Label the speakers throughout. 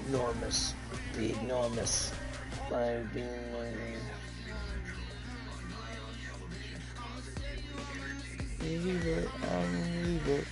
Speaker 1: enormous. The enormous. I'm being leave it, leave it.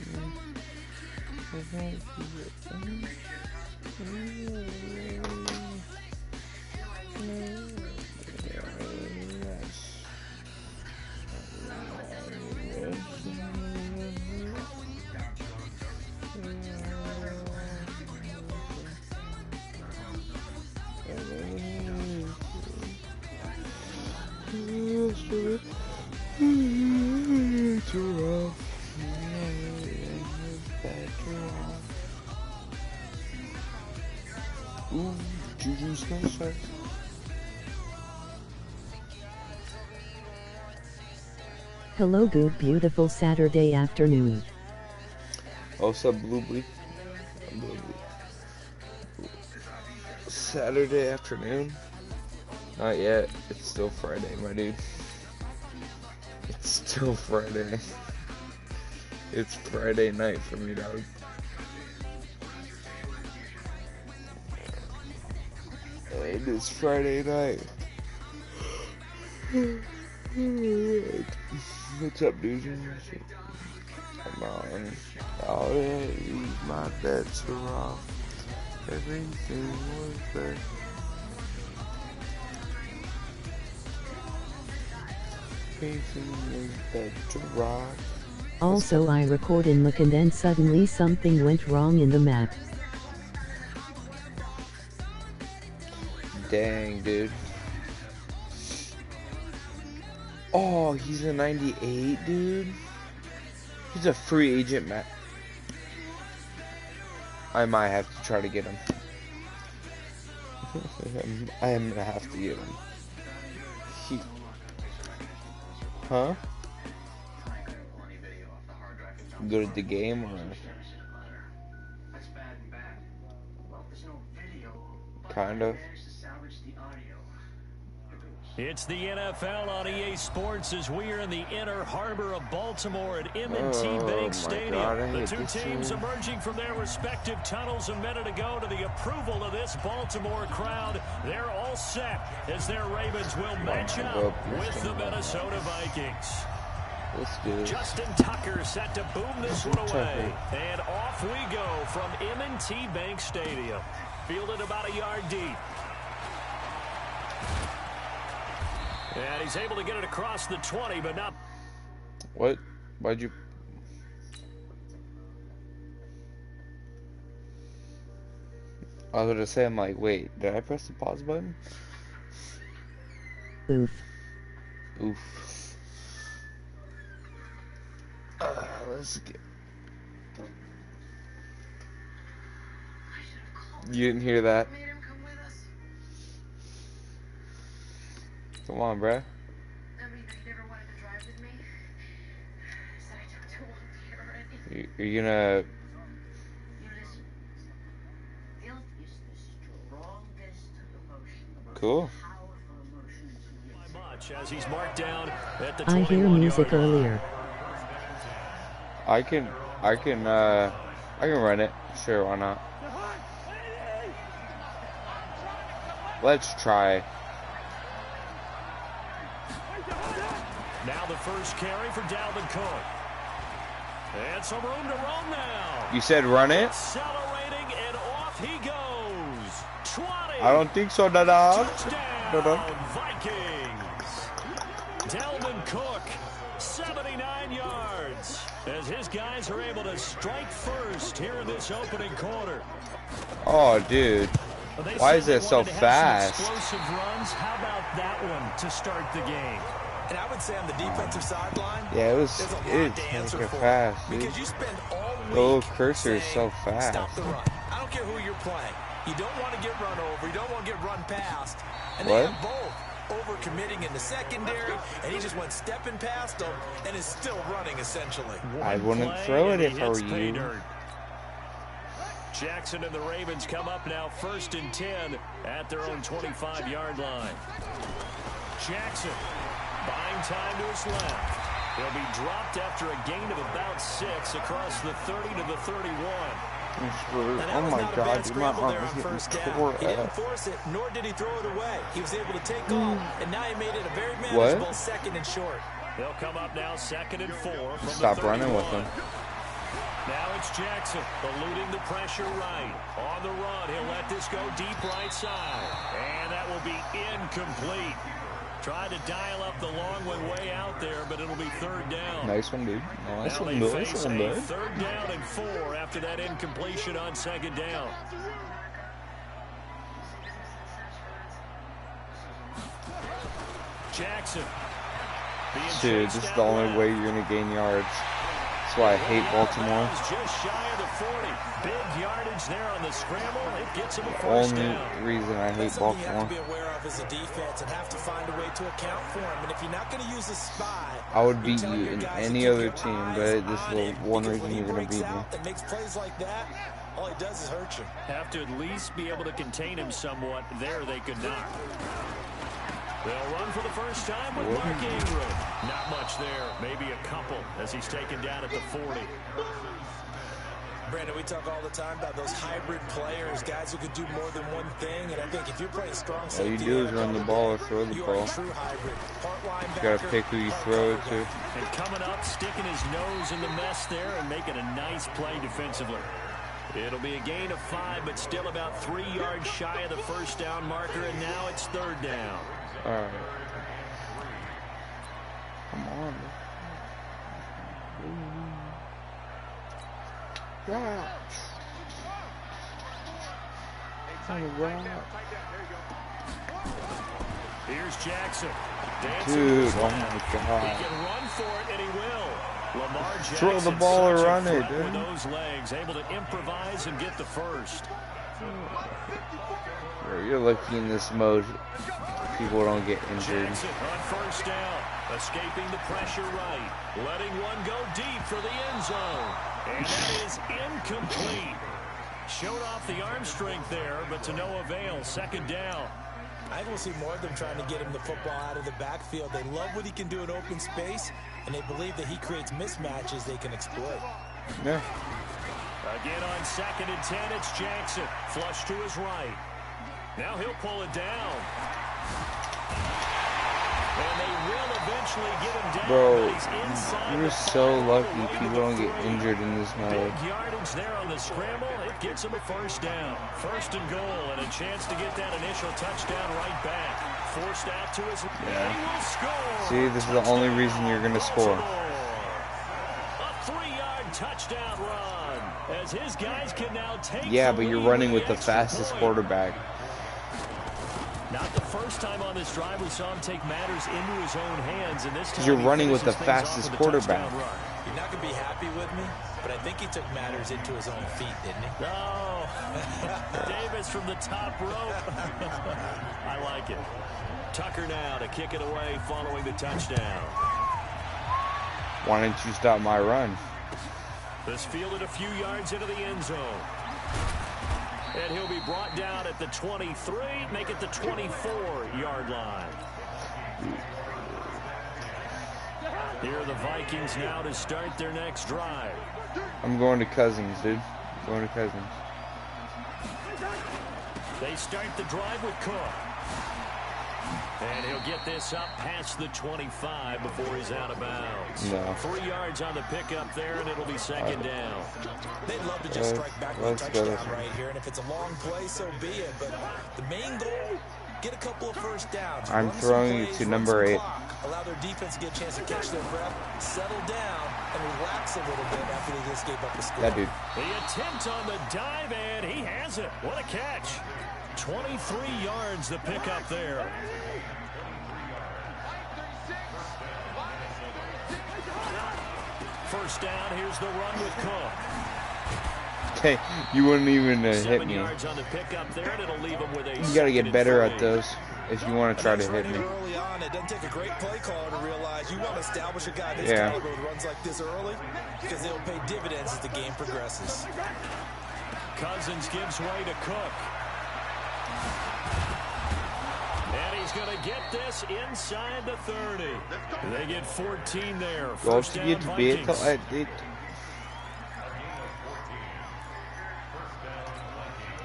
Speaker 1: Ooh, Juju Smash.
Speaker 2: Hello, good beautiful Saturday afternoon.
Speaker 1: What's up, Bluebly? Saturday afternoon? Not yet. It's still Friday, my dude. It's still Friday. It's Friday night for me, dog. It is Friday night. What's up, dude? Come on. Oh, yeah, my bets are off. Everything was there. Everything is better rock.
Speaker 2: Also, I record and look, and then suddenly something went wrong in the map.
Speaker 1: Dang, dude. Oh, he's a 98, dude. He's a free agent, Matt. I might have to try to get him. I am gonna have to get him. Huh? Go to the game or kind of.
Speaker 3: It's the NFL on EA Sports as we are in the inner harbor of Baltimore at M&T Bank Stadium.
Speaker 1: God,
Speaker 3: the two teams emerging from their respective tunnels a minute ago to the approval of this Baltimore crowd. They're all set as their Ravens will match up with the Minnesota Vikings.
Speaker 1: Let's do it.
Speaker 3: Justin Tucker set to boom this one away. And off we go from M&T Bank Stadium. Fielded about a yard deep. And he's able to get it across the 20, but not...
Speaker 1: What? Why'd you... I was gonna say, I'm like, wait, did I press the pause button?
Speaker 2: Oof.
Speaker 1: Oof. Let's get... You didn't hear that? Come on, bruh.
Speaker 4: I mean, he never wanted to drive with me. Said I took too long to hear already.
Speaker 1: You're gonna...
Speaker 4: You listen. Guilt is the strongest emotion.
Speaker 1: Cool.
Speaker 3: Much as he's marked down at the
Speaker 2: I hear music earlier.
Speaker 1: I can run it. Sure, why not? Let's try.
Speaker 3: Now the first carry for Dalvin Cook. And some room to roam now.
Speaker 1: You said run it?
Speaker 3: Accelerating and off he goes. 20.
Speaker 1: I don't think so, Dada.
Speaker 3: Touchdown, Vikings. Dalvin Cook, 79 yards. As his guys are able to strike first here in this opening quarter.
Speaker 1: Oh, dude. Why is it so fast?
Speaker 3: Explosive runs. How about that one to start the game?
Speaker 5: And I would say on the defensive sideline,
Speaker 1: Yeah, it was fast, dude.
Speaker 5: because you spend all week
Speaker 1: The little cursor is so fast.
Speaker 5: Stop the run. I don't care who you're playing. You don't want to get run over. You don't want to get run past. And
Speaker 1: What?
Speaker 5: they have both. Over-committing in the secondary, and he just went stepping past them and is still running, essentially.
Speaker 1: I wouldn't throw it if I were you.
Speaker 3: Jackson and the Ravens come up now 1st and 10 at their own 25-yard line. Jackson buying time to his left. He'll be dropped after a gain of about 6 across the 30 to the 31.
Speaker 1: Oh my God, dude, my arm is getting tore
Speaker 5: He didn't
Speaker 1: up.
Speaker 5: force it, nor did he throw it away. He was able to take off, and now he made it a very manageable second and short.
Speaker 3: They'll come up now 2nd and 4 from
Speaker 1: Stop
Speaker 3: the 31.
Speaker 1: running with him.
Speaker 3: Now it's Jackson eluding the pressure right. On the run, he'll let this go deep right side. And that will be incomplete. Tried to dial up the long one way out there, but it'll be 3rd down.
Speaker 1: Nice one, dude. Nice
Speaker 3: Now
Speaker 1: one,
Speaker 3: they
Speaker 1: nice
Speaker 3: face
Speaker 1: one,
Speaker 3: a
Speaker 1: dude.
Speaker 3: 3rd down and 4 after that incompletion on 2nd down. Jackson.
Speaker 1: Dude, this is the only way you're going to gain yards. That's why I hate Baltimore.
Speaker 3: Just shy of the 40. Big yardage there on the scramble. It gets him a
Speaker 1: The
Speaker 3: first
Speaker 1: only
Speaker 3: down.
Speaker 1: reason I hate
Speaker 5: Something you have
Speaker 1: Baltimore.
Speaker 5: to be aware of as a defense and have to find a way to account for him. And if you're not going to use a spy,
Speaker 1: I would beat
Speaker 5: tell
Speaker 1: you
Speaker 5: your
Speaker 1: in
Speaker 5: guys to
Speaker 1: any
Speaker 5: keep
Speaker 1: other
Speaker 5: your
Speaker 1: team,
Speaker 5: eyes
Speaker 1: but this is
Speaker 5: on
Speaker 1: the
Speaker 5: him,
Speaker 1: one
Speaker 5: because
Speaker 1: reason
Speaker 5: when he
Speaker 1: you're going to
Speaker 5: breaks
Speaker 1: beat me.
Speaker 5: out and makes plays like that, all he does is hurt you.
Speaker 3: Have to at least be able to contain him somewhat. There they could not. They'll run for the first time with Mark Ingram. Not much there. Maybe a couple as he's taken down at the 40.
Speaker 5: Brandon, we talk all the time about those hybrid players, guys who can do more than one thing. And I think if you're playing strong
Speaker 1: All
Speaker 5: safety,
Speaker 1: you do is run the ball or throw the
Speaker 5: you are
Speaker 1: ball.
Speaker 5: a true hybrid. Part linebacker,
Speaker 1: You got to pick who you
Speaker 5: part
Speaker 1: throw it
Speaker 5: cover
Speaker 1: to.
Speaker 5: guy.
Speaker 3: And coming up, sticking his nose in the mess there and making a nice play defensively. It'll be a gain of 5, but still about 3 yards shy of the first down marker, and now it's 3rd down.
Speaker 1: All right. Come on. Yeah.
Speaker 3: Here's Jackson. Dancing
Speaker 1: Dude,
Speaker 3: with his
Speaker 1: oh
Speaker 3: left.
Speaker 1: my
Speaker 3: He
Speaker 1: God.
Speaker 3: can run for it, and he will. Lamar Jackson,
Speaker 1: Throw the ball or
Speaker 3: such a
Speaker 1: run it,
Speaker 3: threat with
Speaker 1: dude.
Speaker 3: those legs, able to improvise and get the first.
Speaker 1: Bro, you're lucky in this mode. People don't get injured.
Speaker 3: Jackson on first down, escaping the pressure right, letting one go deep for the end zone. And that is incomplete. Showed off the arm strength there, but to no avail. 2nd down.
Speaker 5: I think we'll see more of them trying to get him the football out of the backfield. They love what he can do in open space, and they believe that he creates mismatches they can exploit.
Speaker 1: Yeah.
Speaker 3: Again on 2nd and 10, it's Jackson. Flush to his right. Now he'll pull it down. And they will eventually get him down.
Speaker 1: Bro,
Speaker 3: but he's inside
Speaker 1: you're
Speaker 3: the
Speaker 1: so
Speaker 3: 5,
Speaker 1: lucky
Speaker 3: away to
Speaker 1: people
Speaker 3: the
Speaker 1: don't get
Speaker 3: 3.
Speaker 1: injured in this mode.
Speaker 3: Big yardage there on the scramble. It gets him a first down. 1st and goal, and a chance to get that initial touchdown right back. Forced out to his...
Speaker 1: Yeah.
Speaker 3: And he will score.
Speaker 1: See, this is the only reason you're going to score.
Speaker 3: A 3-yard touchdown run. As his guys can now take
Speaker 1: Yeah,
Speaker 3: the
Speaker 1: but you're
Speaker 3: lead
Speaker 1: running with the
Speaker 3: extra
Speaker 1: fastest
Speaker 3: point.
Speaker 1: quarterback.
Speaker 3: Not the first time on this drive we saw him take matters into his own hands, and this time
Speaker 1: You're
Speaker 3: he
Speaker 1: running with the
Speaker 3: finishes things off
Speaker 1: fastest
Speaker 3: with a
Speaker 1: quarterback.
Speaker 3: touchdown run.
Speaker 5: You're not going to be happy with me, but I think he took matters into his own feet, didn't he?
Speaker 3: No. Davis from the top rope. I like it. Tucker now to kick it away following the touchdown.
Speaker 1: Why didn't you stop my run?
Speaker 3: This fielded a few yards into the end zone. And he'll be brought down at the 23, make it the 24-yard line. Here are the Vikings now to start their next drive.
Speaker 1: I'm going to Cousins, dude. I'm going to Cousins.
Speaker 3: They start the drive with Cook. And he'll get this up past the 25 before he's out of bounds.
Speaker 1: No.
Speaker 3: 3 yards on the pickup there, and it'll be 2nd down.
Speaker 5: They'd love to just strike back with a
Speaker 1: let's go.
Speaker 5: touchdown right here, and if it's a long play, so be it. But the main goal, get a couple of first downs.
Speaker 1: I'm
Speaker 5: Run some
Speaker 1: throwing you
Speaker 5: plays,
Speaker 1: to
Speaker 5: run
Speaker 1: number
Speaker 5: some
Speaker 1: 8.
Speaker 5: clock, allow their defense to get a chance to catch their breath, settle down, and relax a little bit after they just gave up a score.
Speaker 1: That dude.
Speaker 3: The attempt on the dive, and he has it. What a catch. 23 yards the pickup there. First down, here's the run with Cook.
Speaker 1: Hey, you wouldn't even hit
Speaker 3: 7
Speaker 1: me.
Speaker 3: yards on the pickup there, and it'll leave him with a
Speaker 1: You gotta get
Speaker 3: 2nd
Speaker 1: better
Speaker 3: and
Speaker 1: at
Speaker 3: 3.
Speaker 1: those if you want to try to hit me.
Speaker 5: Early on, it doesn't take a great play caller to realize you want to establish a guy this
Speaker 1: Yeah.
Speaker 5: caliber with runs like this early because they'll pay dividends as the game progresses.
Speaker 3: Cousins gives way to Cook. And he's going to get this inside the 30. They get 14 there.
Speaker 1: Du
Speaker 3: First
Speaker 1: hast
Speaker 3: down
Speaker 1: jetzt
Speaker 3: Vikings.
Speaker 1: besser als das.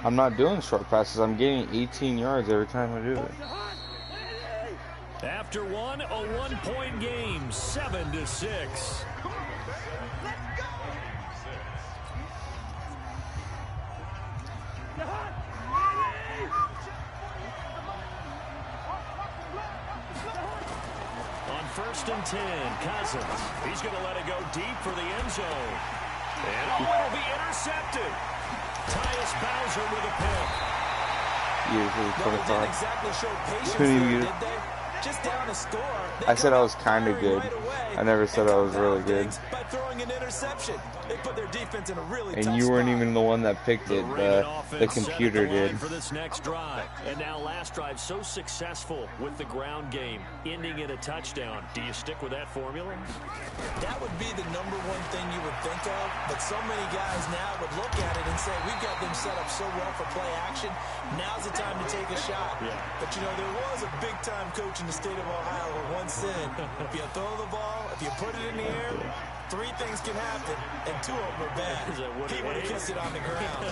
Speaker 1: I'm not doing short passes. I'm getting 18 yards every time I do it.
Speaker 3: After one, a 1-point game, 7-6. On 1st and 10, Cousins. He's going to let it go deep for the end zone. And it'll be intercepted. Tyus Bowser with a pick.
Speaker 1: Usually
Speaker 5: Well, they didn't exactly show patience
Speaker 1: Couldn't
Speaker 5: there,
Speaker 1: even
Speaker 5: did they? Just down a score.
Speaker 1: I said I was kind of good. I never said I was really good.
Speaker 5: By throwing an interception, they put their defense in a really
Speaker 1: And
Speaker 5: tough
Speaker 1: you weren't
Speaker 5: spot.
Speaker 1: even the one that picked it. The computer did.
Speaker 3: For this next drive. And now last drive so successful with the ground game, ending in a touchdown. Do you stick with that formula?
Speaker 5: That would be the number one thing you would think of, but so many guys now would look at it and say, we've got them set up so well for play action. Now's the time to take a shot.
Speaker 3: Yeah.
Speaker 5: But, you know, there was a big-time coach in the state of Ohio who once said, if you throw the ball, if you put it in the air, 3 things can happen, and 2 of them are bad. He would have kissed it on the ground.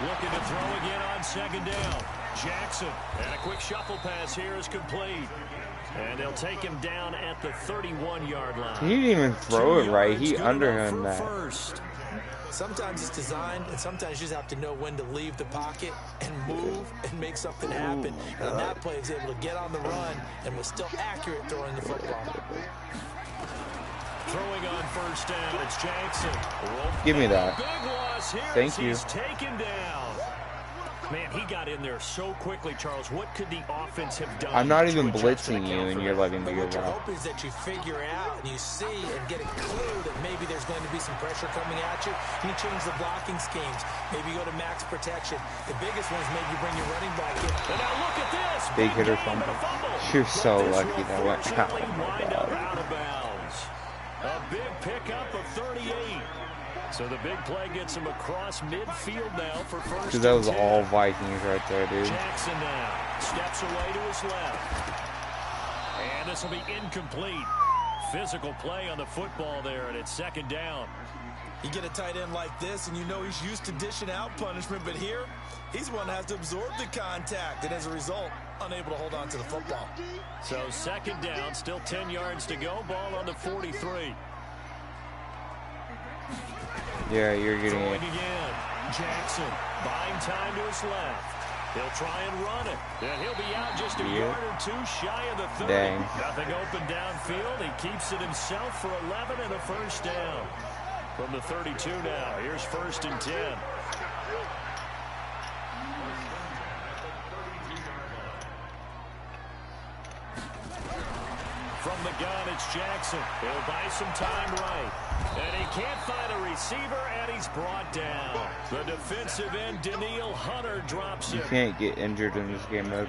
Speaker 3: Looking to throw again on 2nd down. Jackson, and a quick shuffle pass here is complete. And they'll take him down at the 31-yard line.
Speaker 1: He didn't even throw it right. He
Speaker 3: Good
Speaker 1: underhand
Speaker 3: enough for
Speaker 1: that.
Speaker 3: first.
Speaker 5: Sometimes it's designed, and sometimes you just have to know when to leave the pocket and move and make something happen. And on that play, he was able to get on the run and was still accurate throwing the football.
Speaker 3: Throwing on 1st down, it's Jackson.
Speaker 1: Give me that.
Speaker 3: Big loss here.
Speaker 1: Thank you.
Speaker 3: He's taken down. Man, he got in there so quickly, Charles. What could the offense have done?
Speaker 1: I'm not even
Speaker 3: to adjust to
Speaker 1: blitzing you,
Speaker 3: account
Speaker 1: and
Speaker 3: for
Speaker 1: you're
Speaker 3: that?
Speaker 1: letting me
Speaker 5: But
Speaker 1: go
Speaker 5: what you're
Speaker 1: out.
Speaker 5: hoping is that you figure out and you see and get a clue that maybe there's going to be some pressure coming at you. You change the blocking schemes. Maybe you go to max protection. The biggest one is maybe you bring your running back in.
Speaker 3: And now look at this.
Speaker 1: Big hitter
Speaker 3: game and
Speaker 1: fumble.
Speaker 3: a fumble.
Speaker 1: You're so
Speaker 3: But this
Speaker 1: lucky
Speaker 3: will
Speaker 1: that went out.
Speaker 3: fortunately
Speaker 1: Oh my
Speaker 3: wind up
Speaker 1: God.
Speaker 3: out of bounds. A big pickup of 38. So the big play gets him across midfield now for 1st
Speaker 1: Because that was
Speaker 3: and 10.
Speaker 1: all Vikings right there, dude.
Speaker 3: Jackson now steps away to his left. And this will be incomplete. Physical play on the football there, and it's 2nd down.
Speaker 5: You get a tight end like this, and you know he's used to dishing out punishment, but here, he's one that has to absorb the contact, and as a result, unable to hold on to the football.
Speaker 3: So 2nd down, still 10 yards to go. Ball on the 43.
Speaker 1: Yeah, you're getting
Speaker 3: Throwing
Speaker 1: it.
Speaker 3: again. Jackson buying time to his left. He'll try and run it. And he'll be out just a yard or 2 shy of the 30.
Speaker 1: Dang.
Speaker 3: Nothing open downfield. He keeps it himself for 11 and a 1st down. From the 32 now, here's 1st and 10. From the gun, it's Jackson. He'll buy some time right. And he can't find a receiver, and he's brought down. The defensive end, Daniil Hunter, drops
Speaker 1: You
Speaker 3: him.
Speaker 1: can't get injured in this game mode.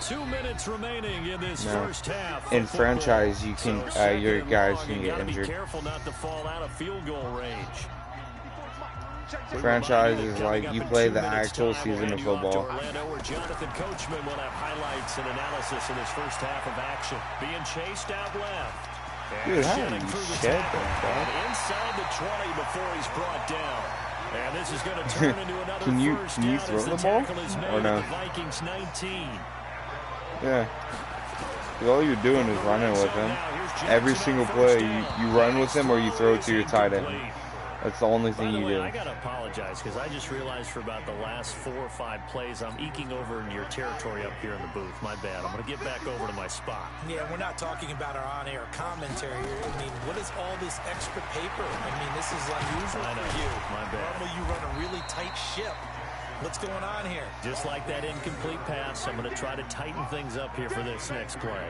Speaker 3: 2 minutes remaining in this
Speaker 1: No.
Speaker 3: first half.
Speaker 1: In
Speaker 3: of
Speaker 1: franchise,
Speaker 3: football.
Speaker 1: you can,
Speaker 3: So
Speaker 1: your
Speaker 3: second
Speaker 1: guys
Speaker 3: long,
Speaker 1: can
Speaker 3: you
Speaker 1: get
Speaker 3: gotta
Speaker 1: injured.
Speaker 3: Be careful not to fall out of field goal range.
Speaker 1: Franchise is
Speaker 3: Coming
Speaker 1: like
Speaker 3: up
Speaker 1: you
Speaker 3: in
Speaker 1: play
Speaker 3: 2
Speaker 1: the
Speaker 3: minutes
Speaker 1: actual
Speaker 3: time,
Speaker 1: season
Speaker 3: we'll
Speaker 1: of
Speaker 3: hand you off to
Speaker 1: football.
Speaker 3: Orlando, where Jonathan Coachman will have highlights and analysis in this first half of action. Being chased out left. And
Speaker 1: Dude, how do
Speaker 3: shedding
Speaker 1: you
Speaker 3: through the
Speaker 1: shed
Speaker 3: tackle.
Speaker 1: that, dog?
Speaker 3: And inside the 20 before he's brought down. And this is going to turn into another
Speaker 1: Can you
Speaker 3: first down
Speaker 1: throw
Speaker 3: as the
Speaker 1: the ball?
Speaker 3: tackle is made
Speaker 1: Or no?
Speaker 3: at the Vikings 19.
Speaker 1: Yeah. 'Cause all you're doing is running with him. Every single play, you run with him or you throw it to your tight end. That's the only
Speaker 3: By
Speaker 1: thing
Speaker 3: the
Speaker 1: you
Speaker 3: way,
Speaker 1: do.
Speaker 3: I got to apologize because I just realized for about the last 4 or 5 plays, I'm eking over in your territory up here in the booth. My bad. I'm going to get back over to my spot.
Speaker 5: Yeah, we're not talking about our on-air commentary here. I mean, what is all this extra paper? I mean, this is unusual
Speaker 3: I know.
Speaker 5: for you.
Speaker 3: My bad.
Speaker 5: Normally you run a really tight ship. What's going on here?
Speaker 3: Just like that incomplete pass, I'm going to try to tighten things up here for this next play.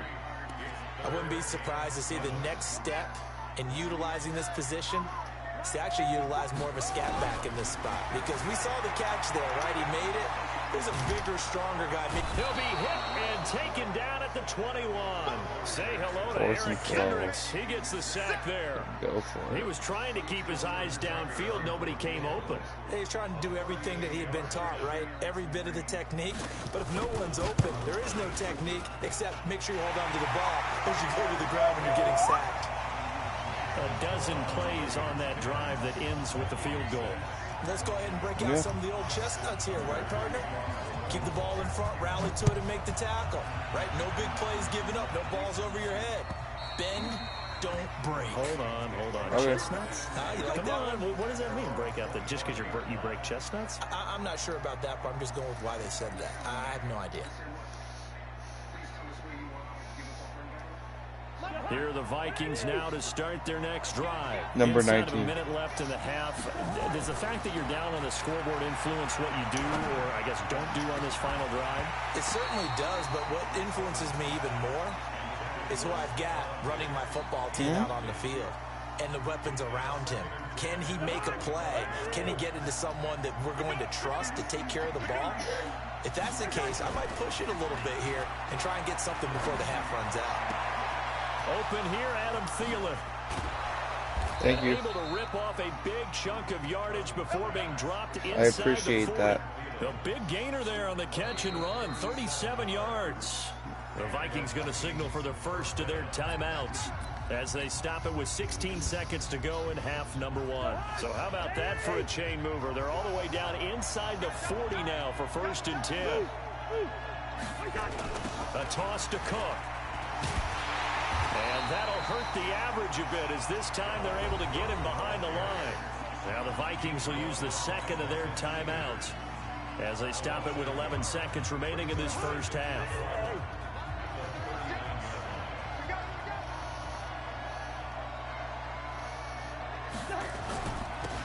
Speaker 5: I wouldn't be surprised to see the next step in utilizing this position is to actually utilize more of a scat back in this spot. Because we saw the catch there, right? He made it. There's a bigger, stronger guy.
Speaker 3: He'll be hit and taken down at the 21. Say hello to
Speaker 1: Force
Speaker 3: Eric
Speaker 1: and throw.
Speaker 3: Kendricks. He gets the sack there.
Speaker 1: Go for
Speaker 3: He
Speaker 1: it.
Speaker 3: was trying to keep his eyes downfield. Nobody came open.
Speaker 5: He's trying to do everything that he had been taught, right? Every bit of the technique. But if no one's open, there is no technique except make sure you hold on to the ball as you go to the ground when you're getting sacked.
Speaker 3: A dozen plays on that drive that ends with the field goal.
Speaker 5: Let's go ahead and break out some of the old chestnuts here, right, partner? Keep the ball in front, rally to it, and make the tackle. Right? No big plays given up, no balls over your head. Bend, don't break.
Speaker 3: Hold on.
Speaker 1: Okay.
Speaker 3: Chestnuts?
Speaker 5: You like
Speaker 3: Come
Speaker 5: that
Speaker 3: on.
Speaker 5: one?
Speaker 3: What does that mean, break out? That just because you break chestnuts?
Speaker 5: I'm not sure about that, but I'm just going with why they said that. I have no idea.
Speaker 3: Here are the Vikings now to start their next drive.
Speaker 1: Number
Speaker 3: Inside
Speaker 1: 19.
Speaker 3: Of a minute left in the half. Does the fact that you're down on the scoreboard influence what you do, or I guess don't do on this final drive?
Speaker 5: It certainly does, but what influences me even more is who I've got running my football team out on the field and the weapons around him. Can he make a play? Can he get into someone that we're going to trust to take care of the ball? If that's the case, I might push it a little bit here and try and get something before the half runs out.
Speaker 3: Open here, Adam Thielen.
Speaker 1: Thank you.
Speaker 3: Able to rip off a big chunk of yardage before being dropped inside
Speaker 1: I appreciate
Speaker 3: the 40.
Speaker 1: that.
Speaker 3: A big gainer there on the catch and run, 37 yards. The Vikings going to signal for the first of their timeouts as they stop it with 16 seconds to go in half number 1. So how about that for a chain mover? They're all the way down inside the 40 now for 1st and 10. A toss to Cook. And that'll hurt the average a bit as this time they're able to get him behind the line. Now the Vikings will use the second of their timeouts as they stop it with 11 seconds remaining in this first half.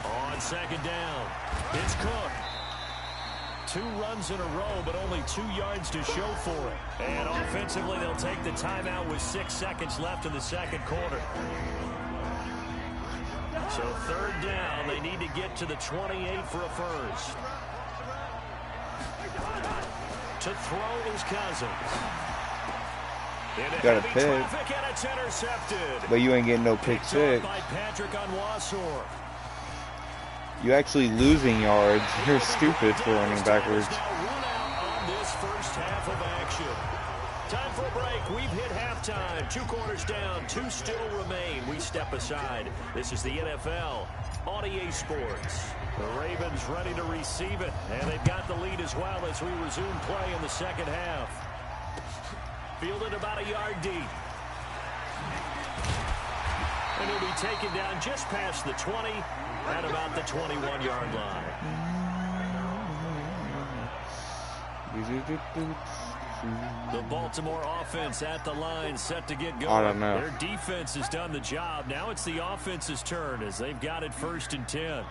Speaker 3: On second down, it's Cook. 2 runs in a row, but only 2 yards to show for it. And offensively, they'll take the timeout with 6 seconds left in the second quarter. So 3rd down, they need to get to the 28 for a first. To throw is Cousins.
Speaker 1: Got a pick.
Speaker 3: And it's intercepted.
Speaker 1: But you ain't getting no pick six.
Speaker 3: By Patrick Onwuasor.
Speaker 1: You actually losing yards. You're stupid for running backwards.
Speaker 3: On this first half of action. Time for a break. We've hit halftime. 2 quarters down. 2 still remain. We step aside. This is the NFL on EA Sports. The Ravens ready to receive it. And they've got the lead as well as we resume play in the second half. Fielded about a yard deep. And he'll be taken down just past the 20 at about the 21-yard line. The Baltimore offense at the line set to get going.
Speaker 1: I don't know.
Speaker 3: Their defense has done the job. Now it's the offense's turn as they've got it 1st and 10.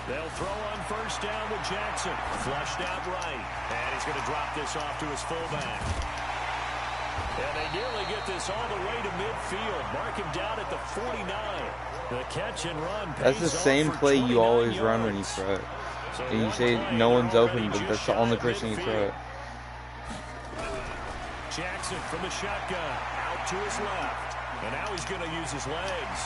Speaker 3: They'll throw on 1st down with Jackson. Flushed out right. And he's going to drop this off to his fullback. And they nearly get this all the way to midfield. Mark him down at the 49. The catch and run.
Speaker 1: That's the same play you always run when you throw it. And you say no one's open, but that's the only person you throw it.
Speaker 3: Jackson from the shotgun. Out to his left. And now he's going to use his legs.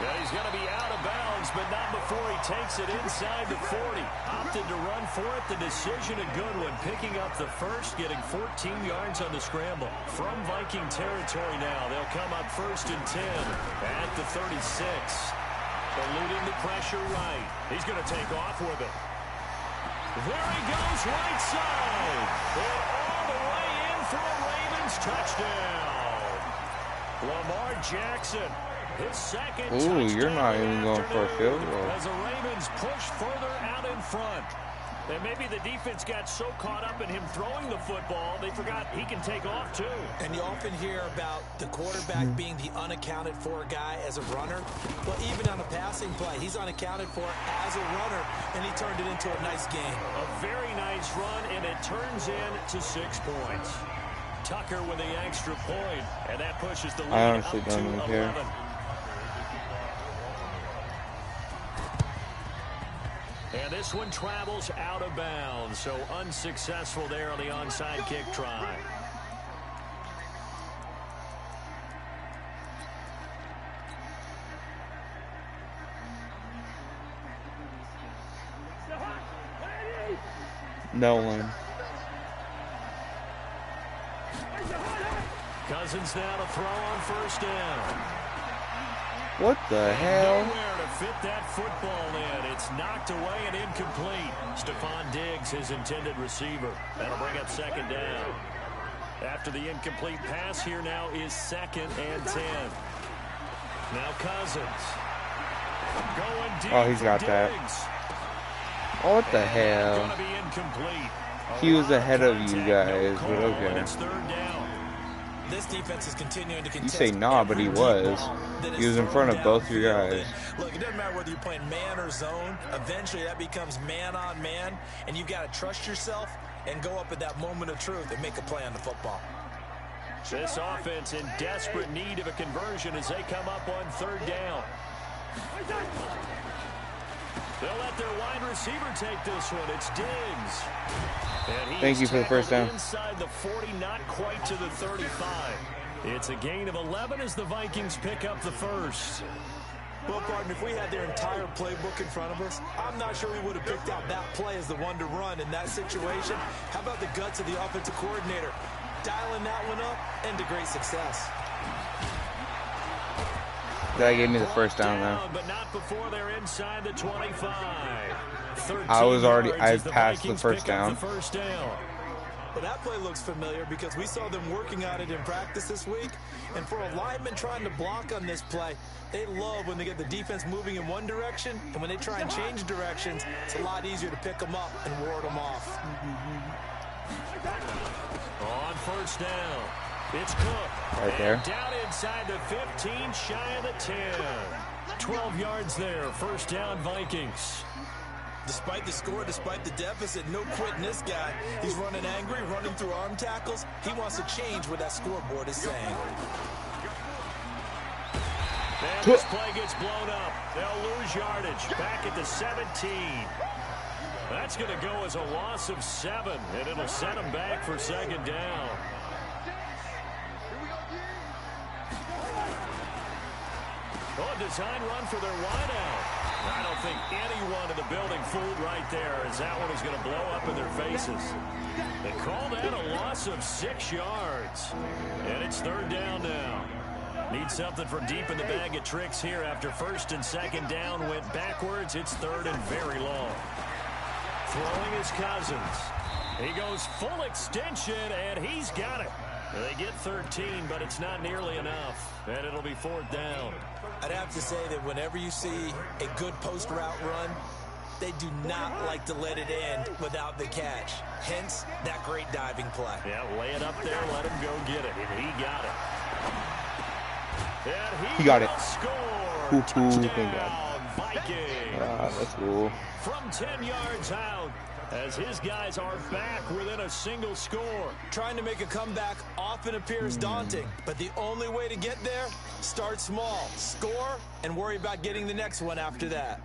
Speaker 3: And he's going to be out of bounds, but not before he takes it inside the 40. Opted to run for it. The decision a good one. Picking up the first, getting 14 yards on the scramble. From Viking territory now, they'll come up 1st and 10 at the 36. Eluding the pressure right. He's going to take off with it. There he goes, right side. And all the way in for a Ravens touchdown. Lamar Jackson. His second touchdown.
Speaker 1: You're not even going for a field goal.
Speaker 3: As the Ravens push further out in front. And maybe the defense got so caught up in him throwing the football, they forgot he can take off too.
Speaker 5: And you often hear about the quarterback being the unaccounted for guy as a runner. Well, even on a passing play, he's unaccounted for as a runner, and he turned it into a nice game.
Speaker 3: A very nice run, and it turns into 6 points. Tucker with the extra point, and that pushes the lead
Speaker 1: I honestly
Speaker 3: up
Speaker 1: don't
Speaker 3: to
Speaker 1: even
Speaker 3: 11.
Speaker 1: care.
Speaker 3: And this one travels out of bounds, so unsuccessful there on the onside kick try.
Speaker 1: No one.
Speaker 3: Cousins now to throw on 1st down.
Speaker 1: What the hell?
Speaker 3: Nowhere to fit that football in. It's knocked away and incomplete. Stephon Diggs, his intended receiver. That'll bring up second down. After the incomplete pass, here now is 2nd and 10. Now Cousins. Going deep.
Speaker 1: Oh, he's got that. Oh, what the hell?
Speaker 3: Gonna be incomplete.
Speaker 1: He was ahead of you guys, but okay.
Speaker 3: It's 3rd down.
Speaker 5: This defense is continuing to
Speaker 1: You
Speaker 5: contest.
Speaker 1: say nah, but he was. He was in front of both your guys.
Speaker 5: Look, it doesn't matter whether you're playing man or zone. Eventually, that becomes man on man, and you got to trust yourself and go up at that moment of truth and make a play on the football.
Speaker 3: This offense in desperate need of a conversion as they come up on 3rd down. They'll let their wide receiver take this one. It's Diggs.
Speaker 1: Thank you for the first down.
Speaker 3: Inside the 40, not quite to the 35. It's a gain of 11 as the Vikings pick up the first.
Speaker 5: Well, partner, if we had their entire playbook in front of us, I'm not sure we would have picked out that play as the one to run in that situation. How about the guts of the offensive coordinator? Dialing that one up into great success.
Speaker 1: That gave me the first down, though.
Speaker 3: But not before they're inside the 25.
Speaker 1: I passed the first down.
Speaker 5: Well, that play looks familiar because we saw them working on it in practice this week. And for a lineman trying to block on this play, they love when they get the defense moving in one direction. And when they try and change directions, it's a lot easier to pick them up and ward them off.
Speaker 3: On 1st down, it's Cook.
Speaker 1: Right there.
Speaker 3: And down inside the 15, shy of the 10. 12 yards there, 1st down Vikings.
Speaker 5: Despite the score, despite the deficit, no quitting this guy. He's running angry, running through arm tackles. He wants to change what that scoreboard is saying.
Speaker 3: And this play gets blown up. They'll lose yardage. Back at the 17. That's going to go as a loss of 7, and it'll set them back for 2nd down. Oh, a design run for their wideout. I don't think anyone in the building fooled right there, as that one is going to blow up in their faces. They call that a loss of 6 yards. And it's 3rd down now. Need something from deep in the bag of tricks here after 1st and 2nd down went backwards. It's 3rd and very long. Throwing is Cousins. He goes full extension, and he's got it. They get 13, but it's not nearly enough. And it'll be 4th down.
Speaker 5: I'd have to say that whenever you see a good post route run, they do not like to let it end without the catch. Hence, that great diving play.
Speaker 3: Yeah, lay it up there, let him go get it. And he got it. And
Speaker 1: He got it.
Speaker 3: Score. Touchdown, Vikings.
Speaker 1: That's cool.
Speaker 3: From 10 yards out, as his guys are back within a single score.
Speaker 5: Trying to make a comeback often appears daunting, but the only way to get there, start small, score, and worry about getting the next one after that.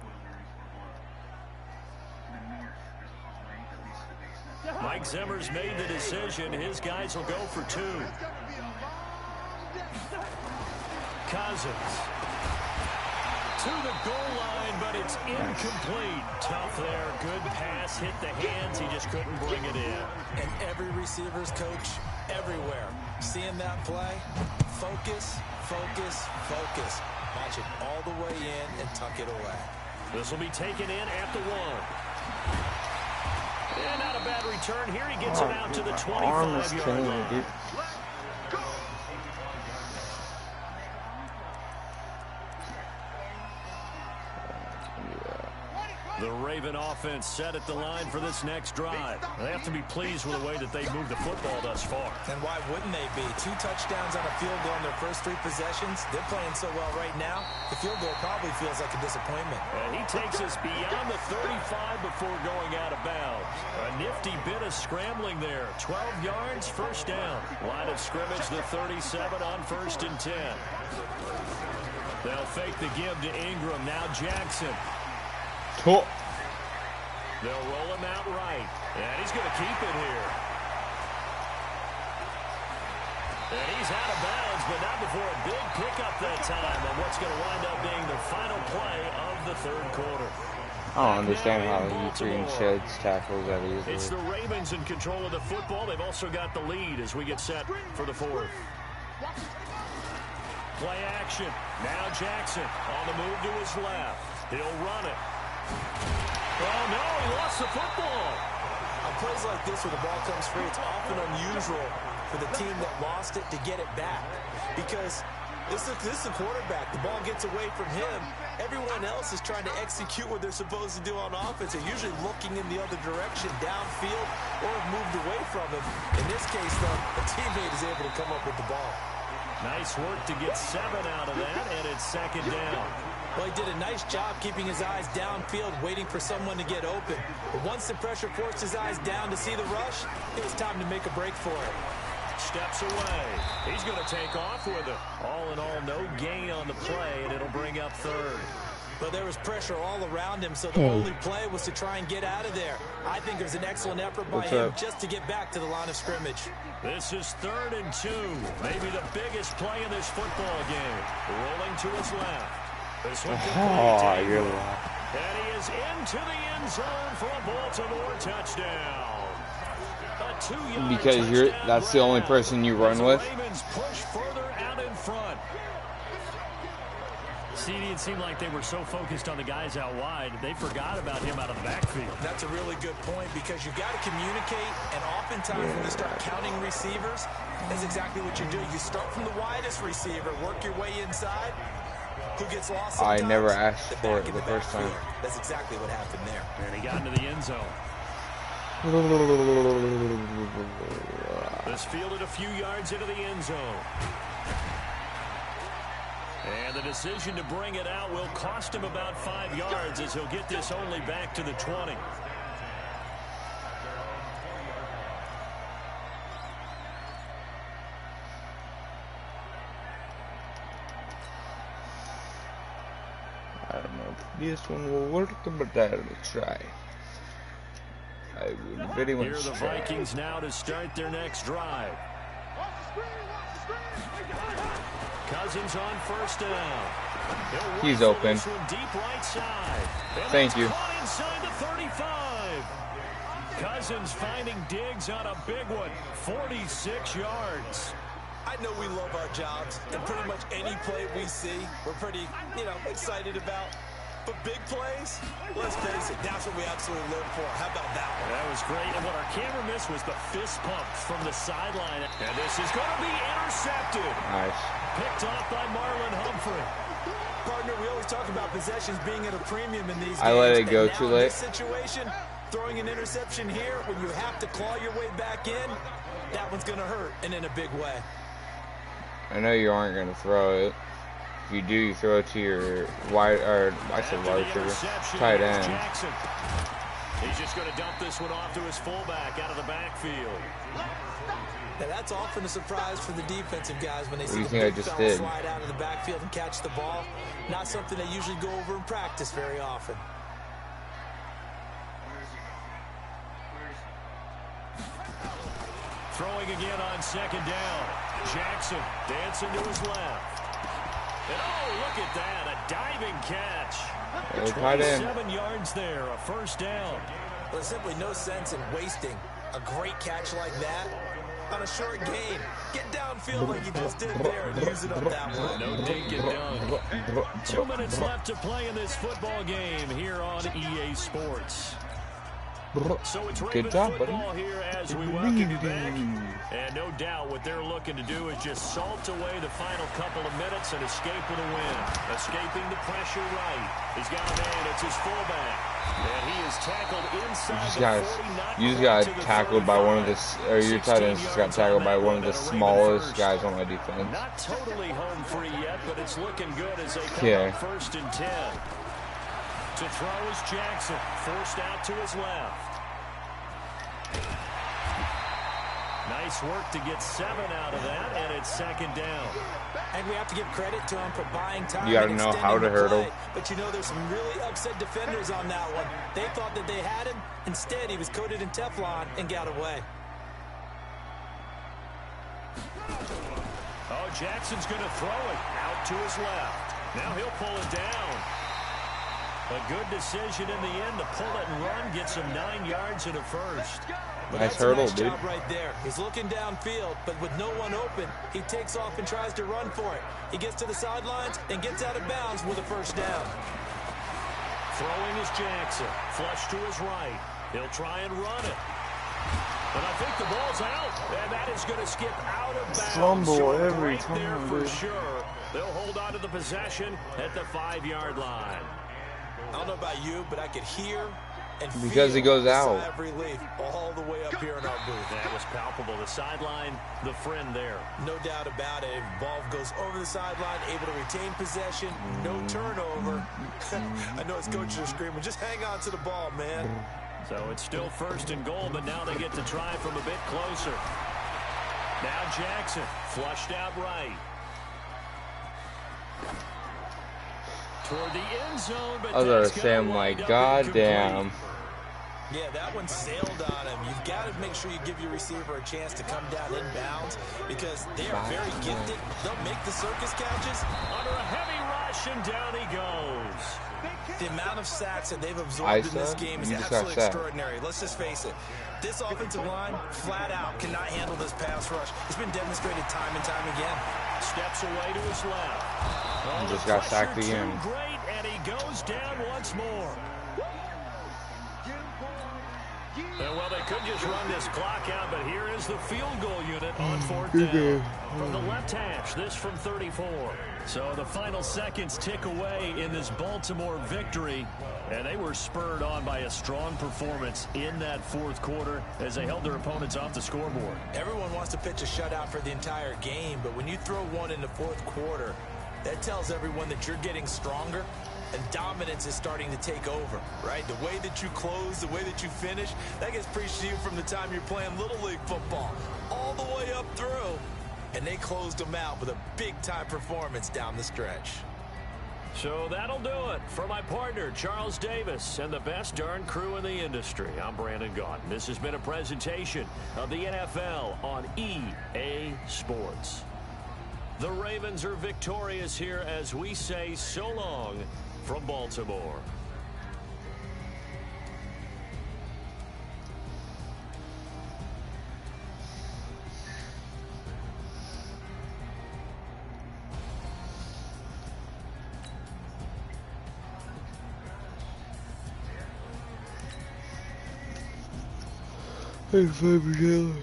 Speaker 3: Mike Zimmer's made the decision. His guys will go for 2. Cousins to the goal line, but it's incomplete. Tough there. Good pass. Hit the hands. He just couldn't bring it in.
Speaker 5: And every receiver's coach everywhere. Seeing that play, focus, focus, focus. Watch it all the way in and tuck it away.
Speaker 3: This will be taken in at the 1. And not a bad return. Here he gets it out to the 25-yard line. The Raven offense set at the line for this next drive. They have to be pleased with the way that they moved the football thus far.
Speaker 5: And why wouldn't they be? 2 touchdowns on a field goal in their first 3 possessions. They're playing so well right now, the field goal probably feels like a disappointment.
Speaker 3: And he takes us beyond the 35 before going out of bounds. A nifty bit of scrambling there. 12 yards, 1st down. Line of scrimmage, the 37 on 1st and 10. They'll fake the give to Ingram. Now Jackson.
Speaker 1: Cool.
Speaker 3: They'll roll him out right. And he's going to keep it here. And he's out of bounds, but not before a big pickup that time on what's going to wind up being the final play of the 3rd quarter.
Speaker 1: I don't understand how he freaking sheds tackles that easily.
Speaker 3: It's the Ravens in control of the football. They've also got the lead as we get set for the 4th. Play action. Now Jackson on the move to his left. He'll run it. Oh, no, he lost the football.
Speaker 5: On plays like this where the ball comes free, it's often unusual for the team that lost it to get it back. Because this is a quarterback. The ball gets away from him. Everyone else is trying to execute what they're supposed to do on offense. They're usually looking in the other direction, downfield, or have moved away from him. In this case, though, a teammate is able to come up with the ball.
Speaker 3: Nice work to get 7 out of that, and it's second down.
Speaker 5: Well, he did a nice job keeping his eyes downfield, waiting for someone to get open. But once the pressure forced his eyes down to see the rush, it was time to make a break for it.
Speaker 3: Steps away. He's going to take off with it. All in all, no gain on the play, and it'll bring up third.
Speaker 5: But there was pressure all around him, so the only play was to try and get out of there. I think it was an excellent effort by him just to get back to the line of scrimmage.
Speaker 3: This is 3rd and 2. Maybe the biggest play in this football game. Rolling to his left. This one complete.
Speaker 1: You're right.
Speaker 3: And he is into the end zone for a Baltimore touchdown. A 2-yard
Speaker 1: Because that's the only person you run with.
Speaker 3: Ravens push further out in front. CD, it seemed like they were so focused on the guys out wide, they forgot about him out of the backfield.
Speaker 5: That's a really good point because you've got to communicate, and oftentimes when you start counting receivers, that's exactly what you do. You start from the widest receiver, work your way inside. Who gets lost sometimes?
Speaker 1: I never asked for it the first time.
Speaker 5: That's exactly what happened there.
Speaker 3: And he got into the end zone. This fielded a few yards into the end zone. And the decision to bring it out will cost him about 5 yards as he'll get this only back to the 20.
Speaker 1: I don't know if this one will work, but I'll try. I will very much
Speaker 3: Here are the
Speaker 1: try.
Speaker 3: Vikings now to start their next drive. Cousins on first down.
Speaker 1: He's open.
Speaker 3: Deep right side.
Speaker 1: Thank you.
Speaker 3: Inside the 35. Cousins finding Diggs on a big one. 46 yards.
Speaker 5: I know we love our jobs, and pretty much any play we see, we're pretty, excited about. But big plays, let's face it, that's what we absolutely live for. How about that one?
Speaker 3: That was great. And what our camera missed was the fist pump from the sideline. And this is going to be intercepted.
Speaker 1: Nice.
Speaker 3: Picked off by Marlon Humphrey.
Speaker 5: Partner, we always talk about possessions being at a premium in these games.
Speaker 1: I let it go
Speaker 5: and
Speaker 1: too
Speaker 5: now
Speaker 1: late.
Speaker 5: In this situation, throwing an interception here when you have to claw your way back in, that one's going to hurt, and in a big way.
Speaker 1: I know you aren't going to throw it. If you do, you throw it to your wide, or I said wide receiver, tight end.
Speaker 3: Jackson. He's just going to dump this one off to his fullback out of the backfield.
Speaker 5: Now that's often a surprise for the defensive guys when they see
Speaker 1: do you
Speaker 5: the
Speaker 1: think I
Speaker 5: big
Speaker 1: just
Speaker 5: fella
Speaker 1: did?
Speaker 5: slide out of the backfield and catch the ball. Not something they usually go over in practice very often.
Speaker 3: Throwing again on second down. Jackson dancing to his left. And oh, look at that, a diving catch. 27 yards there, a first down.
Speaker 5: There's simply no sense in wasting a great catch like that on a short gain. Get downfield like you just did there and use it up that one.
Speaker 3: No dink and dunk. 2 minutes left to play in this football game here on EA Sports. So it's
Speaker 1: Good job,
Speaker 3: football
Speaker 1: buddy.
Speaker 3: here as we welcome you back. And no doubt what they're looking to do is just salt away the final couple of minutes and escape with a win. Escaping the pressure right. He's got a man, it's his fullback. And he is tackled inside
Speaker 1: You just got tackled by one of the, or your tight end just got tackled by one of the smallest guys on my defense.
Speaker 3: Not totally home free yet, but it's looking good as they come
Speaker 1: Yeah.
Speaker 3: up 1st and 10. To throw is Jackson, forced out to his left. Nice work to get 7 out of that, and it's second down.
Speaker 5: And we have to give credit to him for buying time.
Speaker 1: You gotta know how to hurdle.
Speaker 5: But there's some really upset defenders on that one. They thought that they had him. Instead, he was coated in Teflon and got away.
Speaker 3: Oh, Jackson's going to throw it out to his left. Now he'll pull it down. A good decision in the end to pull it and run, get some 9 yards and a first.
Speaker 5: But
Speaker 1: nice
Speaker 5: that's
Speaker 1: hurdle,
Speaker 5: a nice
Speaker 1: dude.
Speaker 5: job right there. He's looking downfield, but with no one open, he takes off and tries to run for it. He gets to the sidelines and gets out of bounds with a first down.
Speaker 3: Throwing is Jackson. Flush to his right. He'll try and run it. But I think the ball's out, and that is going to skip out of bounds.
Speaker 1: Fumble
Speaker 3: So
Speaker 1: every
Speaker 3: right there
Speaker 1: time,
Speaker 3: for
Speaker 1: dude.
Speaker 3: sure. They'll hold on to the possession at the 5-yard line.
Speaker 5: I don't know about you, but I could hear and
Speaker 1: Because
Speaker 5: feel
Speaker 1: he goes
Speaker 5: the
Speaker 1: out.
Speaker 5: sigh of relief all the way up here in our booth.
Speaker 3: That was palpable. The sideline, the friend there.
Speaker 5: No doubt about it. Ball goes over the sideline, able to retain possession, no turnover. I know his coaches are screaming, just hang on to the ball, man.
Speaker 3: So it's still 1st and goal, but now they get to try from a bit closer. Now Jackson, flushed out right. Toward the end zone, but
Speaker 1: I was gonna
Speaker 3: that's
Speaker 1: say, I'm
Speaker 3: gonna
Speaker 1: like,
Speaker 3: wind up
Speaker 1: goddamn.
Speaker 3: incomplete.
Speaker 5: Yeah, that one sailed on him. You've got to make sure you give your receiver a chance to come down inbounds because they are very gifted. They'll make the circus catches.
Speaker 3: Under a heavy rush, and down he goes.
Speaker 5: The amount of sacks that they've absorbed in this game is absolutely extraordinary. Let's just face it. This offensive line, flat out, cannot handle this pass rush. It's been demonstrated time and time again.
Speaker 3: Steps away to his left. Oh,
Speaker 1: Just got sacked
Speaker 3: pressure
Speaker 1: again.
Speaker 3: too great, and he goes down once more. Well, they could just run this clock out, but here is the field goal unit on 4th down. From the left hash, this from 34. So the final seconds tick away in this Baltimore victory, and they were spurred on by a strong performance in that 4th quarter as they held their opponents off the scoreboard.
Speaker 5: Everyone wants to pitch a shutout for the entire game, but when you throw one in the 4th quarter, that tells everyone that you're getting stronger and dominance is starting to take over, right? The way that you close, the way that you finish, that gets preached to you from the time you're playing Little League football all the way up through. And they closed them out with a big-time performance down the stretch.
Speaker 3: So that'll do it for my partner, Charles Davis, and the best darn crew in the industry. I'm Brandon Gaudin. This has been a presentation of the NFL on EA Sports. The Ravens are victorious here as we say so long from Baltimore.
Speaker 1: Hey, Fabian.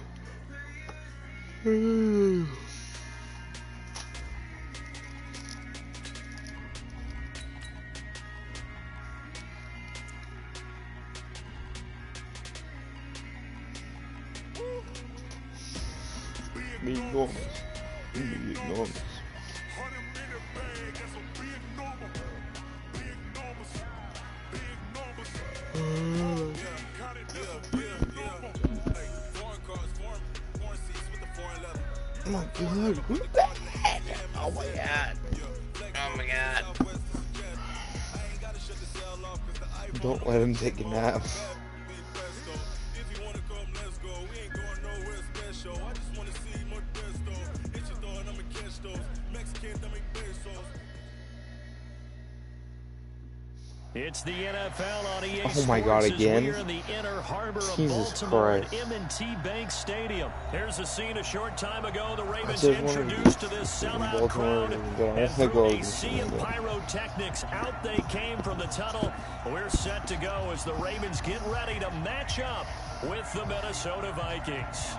Speaker 1: Be enormous. Be enormous. Oh my god, who's that? Oh my god. Oh my god. Don't let him take a nap.
Speaker 3: It's the NFL on EA
Speaker 1: Oh my God,
Speaker 3: Sports as
Speaker 1: again?
Speaker 3: we're in the inner harbor of
Speaker 1: Jesus
Speaker 3: Baltimore
Speaker 1: Christ.
Speaker 3: at M&T Bank Stadium. Here's a scene a short time ago. The Ravens
Speaker 1: just wanted
Speaker 3: introduced to this
Speaker 1: to
Speaker 3: sellout
Speaker 1: Baltimore
Speaker 3: crowd.
Speaker 1: and go.
Speaker 3: And
Speaker 1: Let's go.
Speaker 3: through a sea of pyrotechnics, out they came from the tunnel. We're set to go as the Ravens get ready to match up with the Minnesota Vikings.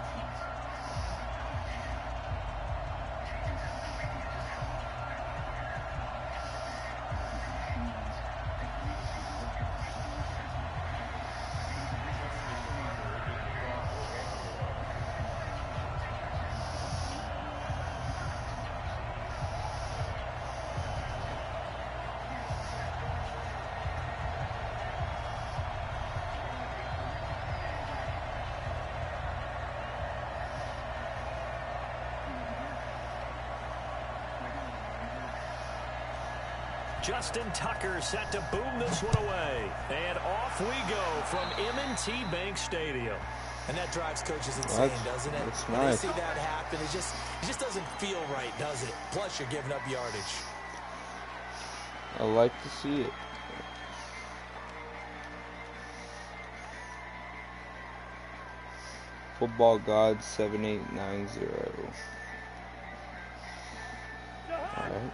Speaker 3: Justin Tucker set to boom this one away. And off we go from M&T Bank Stadium.
Speaker 5: And that drives coaches insane, doesn't it?
Speaker 1: That's
Speaker 5: When
Speaker 1: nice.
Speaker 5: they see that happen, it just doesn't feel right, does it? Plus, you're giving up yardage.
Speaker 1: I like to see it. Football God 7890. Alright.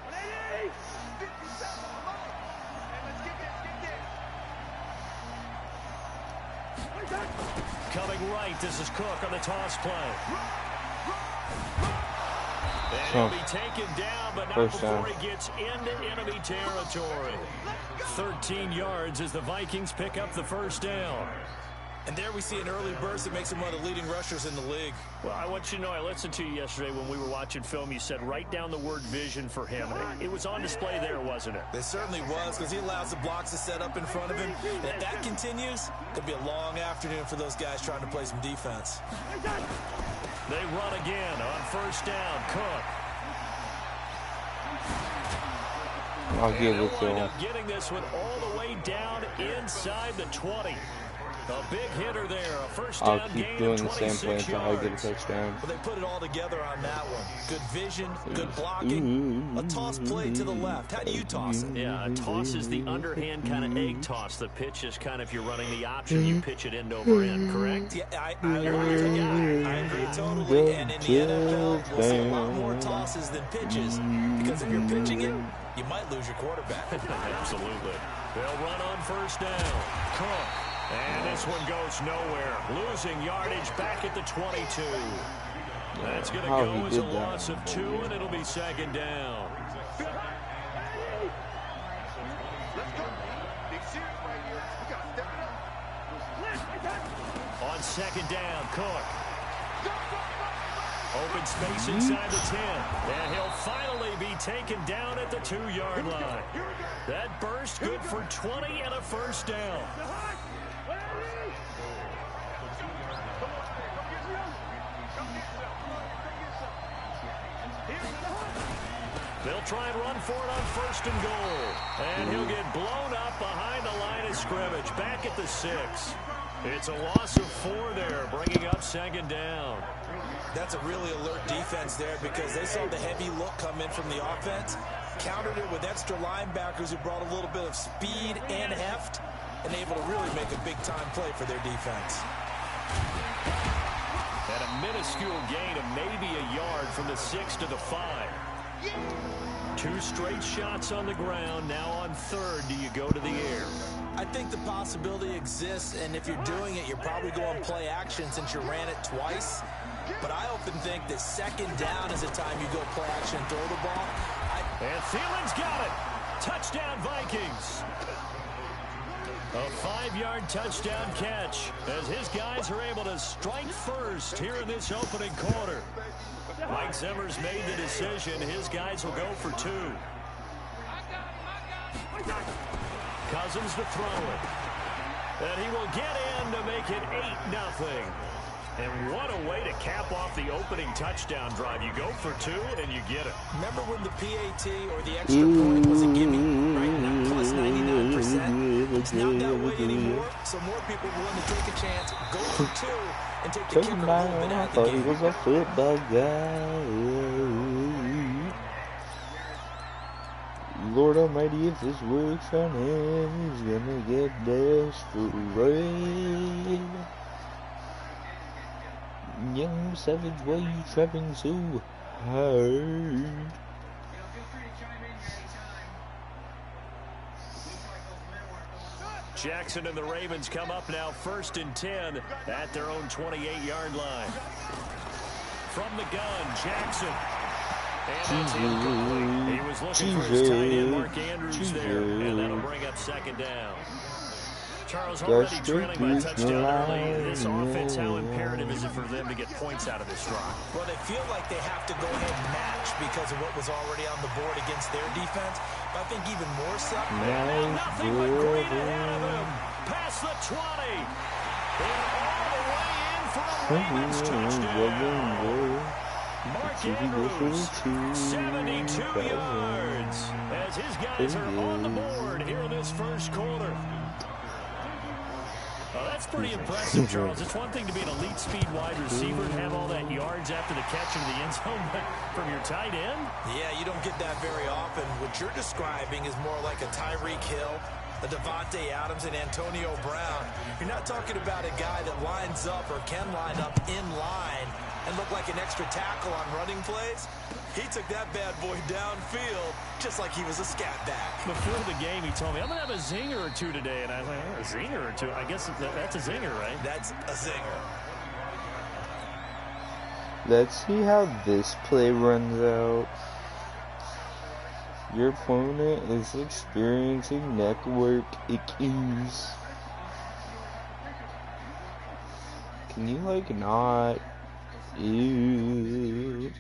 Speaker 3: Coming right, this is Cook on the toss play. And he'll be taken down, but not before he gets into enemy territory. 13 yards as the Vikings pick up the first down.
Speaker 5: And there we see an early burst that makes him one of the leading rushers in the league.
Speaker 3: Well, I want you to know, I listened to you yesterday when we were watching film. You said write down the word vision for him. It was on display there, wasn't it?
Speaker 5: It certainly was, because he allows the blocks to set up in front of him. And if that continues, it'll be a long afternoon for those guys trying to play some defense.
Speaker 3: They run again on first down. Cook.
Speaker 1: I'll give it to him.
Speaker 3: Getting this one all the way down inside the 20. A big hitter there. A first down.
Speaker 1: I'll keep doing the same play until I get a touchdown.
Speaker 5: Well, they put it all together on that one. Good vision, good blocking. A toss play to the left. How do you toss it?
Speaker 3: Yeah, a toss is the underhand kind of egg toss. The pitch is kind of, if you're running the option, you pitch it end over end, correct?
Speaker 5: Yeah, I agree totally. And in the NFL, we'll see a lot more tosses than pitches, because if you're pitching it, you might lose your quarterback.
Speaker 3: Absolutely. They'll run on first down. Cook. And this one goes nowhere. Losing yardage back at the 22. That's going to go as a loss of 2, and it'll be second down. On second down, Cook. Open space inside the 10. And he'll finally be taken down at the 2-yard line. That burst good for 20 and a first down. They'll try and run for it on first and goal. And he'll get blown up behind the line of scrimmage. Back at the 6. It's a loss of 4 there, bringing up second down.
Speaker 5: That's a really alert defense there, because they saw the heavy look come in from the offense, countered it with extra linebackers who brought a little bit of speed and heft, and able to really make a big-time play for their defense.
Speaker 3: And a minuscule gain of maybe a yard from the 6 to the 5. 2 straight shots on the ground. Now on third, do you go to the air?
Speaker 5: I think the possibility exists, and if you're doing it, you're probably going play action since you ran it twice. But I often think that second down is the time you go play action and throw the ball.
Speaker 3: And Thielen's got it. Touchdown, Vikings. A 5-yard touchdown catch as his guys are able to strike first here in this opening quarter. Mike Zimmer's made the decision. His guys will go for 2. Cousins to throw it. And he will get in to make it 8-0. And what a way to cap off the opening touchdown drive. You go for 2 and you get it.
Speaker 5: Remember when the PAT or the extra point was a gimme, right? Not plus 99%. It's not that way anymore, so more people are willing to take a chance, go for 2, and take the kicker a little bit out of the game.
Speaker 1: He was a football guy. Lord Almighty, if this works on him, he's gonna get desperate. Young savage, why you trapping so hard?
Speaker 3: Jackson and the Ravens come up now 1st and 10 at their own 28-yard line. From the gun, Jackson. And it's incomplete. He was looking for his tight end, Mark Andrews, there. And that'll bring up second down. Charles, already trailing by a touchdown early. This offense, how imperative is it for them to get points out of this drive?
Speaker 5: Well, they feel like they have to go ahead and match because of what was already on the board against their defense. But I think even more so.
Speaker 3: Nothing but Green ahead of him. Past the 20. And all the way in for a Ravens touchdown. Mark Andrews, 72 yards. As his guys are on the board here in this first quarter. Oh, that's pretty impressive, Charles. It's one thing to be an elite speed wide receiver and have all that yards after the catch into the end zone, but from your tight end?
Speaker 5: Yeah, you don't get that very often. What you're describing is more like a Tyreek Hill, a Devontae Adams and Antonio Brown. You're not talking about a guy that lines up or can line up in line and look like an extra tackle on running plays. He took that bad boy downfield just like he was a scat back.
Speaker 3: Before the game, he told me, I'm going to have a zinger or two today. And I was like, oh, a zinger or two? I guess that's a zinger, right?
Speaker 5: That's a zinger.
Speaker 1: Let's see how this play runs out. Your opponent is experiencing network issues. Can you, like, not? Ew.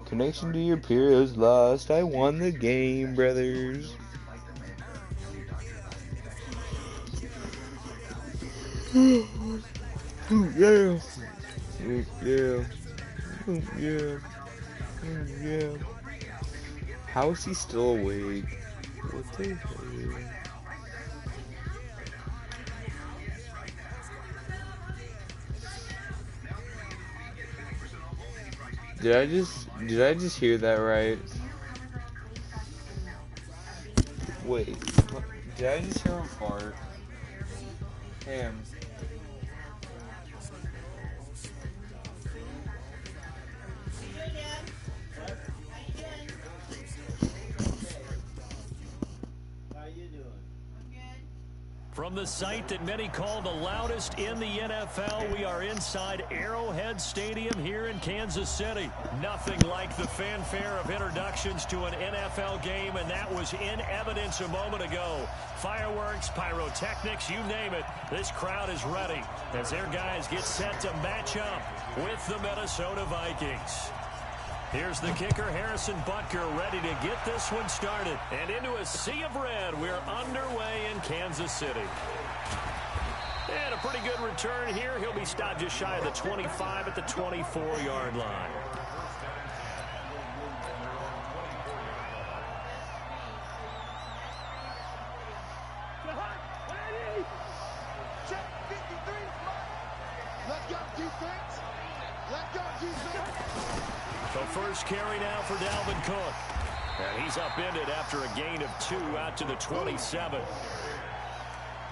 Speaker 1: Connection to your peer is lost. I won the game, brothers. Yeah. Yeah. Yeah. Yeah. How is he still awake? What the hell? Did I just hear that right? Wait, what? Did I just hear a fart? Damn.
Speaker 3: From the site that many call the loudest in the NFL, we are inside Arrowhead Stadium here in Kansas City. Nothing like the fanfare of introductions to an NFL game, and that was in evidence a moment ago. Fireworks, pyrotechnics, you name it. This crowd is ready as their guys get set to match up with the Minnesota Vikings. Here's the kicker, Harrison Butker, ready to get this one started. And into a sea of red, we're underway in Kansas City. And a pretty good return here. He'll be stopped just shy of the 25 at the 24-yard line. The first carry now for Dalvin Cook. And he's upended after a gain of 2 out to the 27.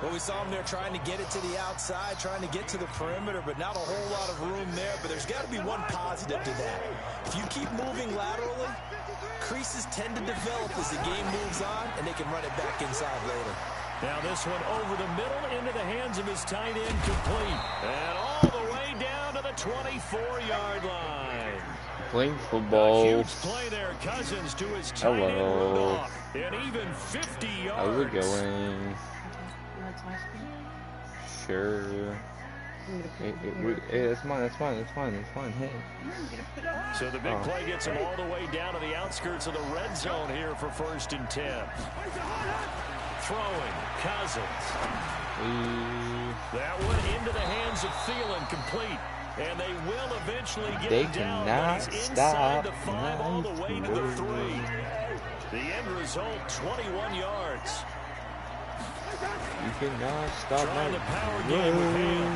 Speaker 5: Well, we saw him there trying to get it to the outside, trying to get to the perimeter, but not a whole lot of room there. But there's got to be one positive to that. If you keep moving laterally, creases tend to develop as the game moves on, and they can run it back inside later.
Speaker 3: Now this one over the middle into the hands of his tight end, complete. And all the way down to the 24-yard line.
Speaker 1: Playing football.
Speaker 3: A huge play there. Cousins to his tight end Rudolph. And even 50 yards.
Speaker 1: How's it going? Sure. Hey, that's mine. Hey.
Speaker 3: So the big play gets him all the way down to the outskirts of the red zone here for 1st and 10. Throwing, Cousins. That one into the hands of Thielen, complete. And they will eventually get
Speaker 1: they
Speaker 3: him down.
Speaker 1: Cannot
Speaker 3: He's
Speaker 1: stop
Speaker 3: inside the 5 all the way to the 3. The end result, 21 yards.
Speaker 1: You cannot stop
Speaker 3: Trying
Speaker 1: my
Speaker 3: the power game with him.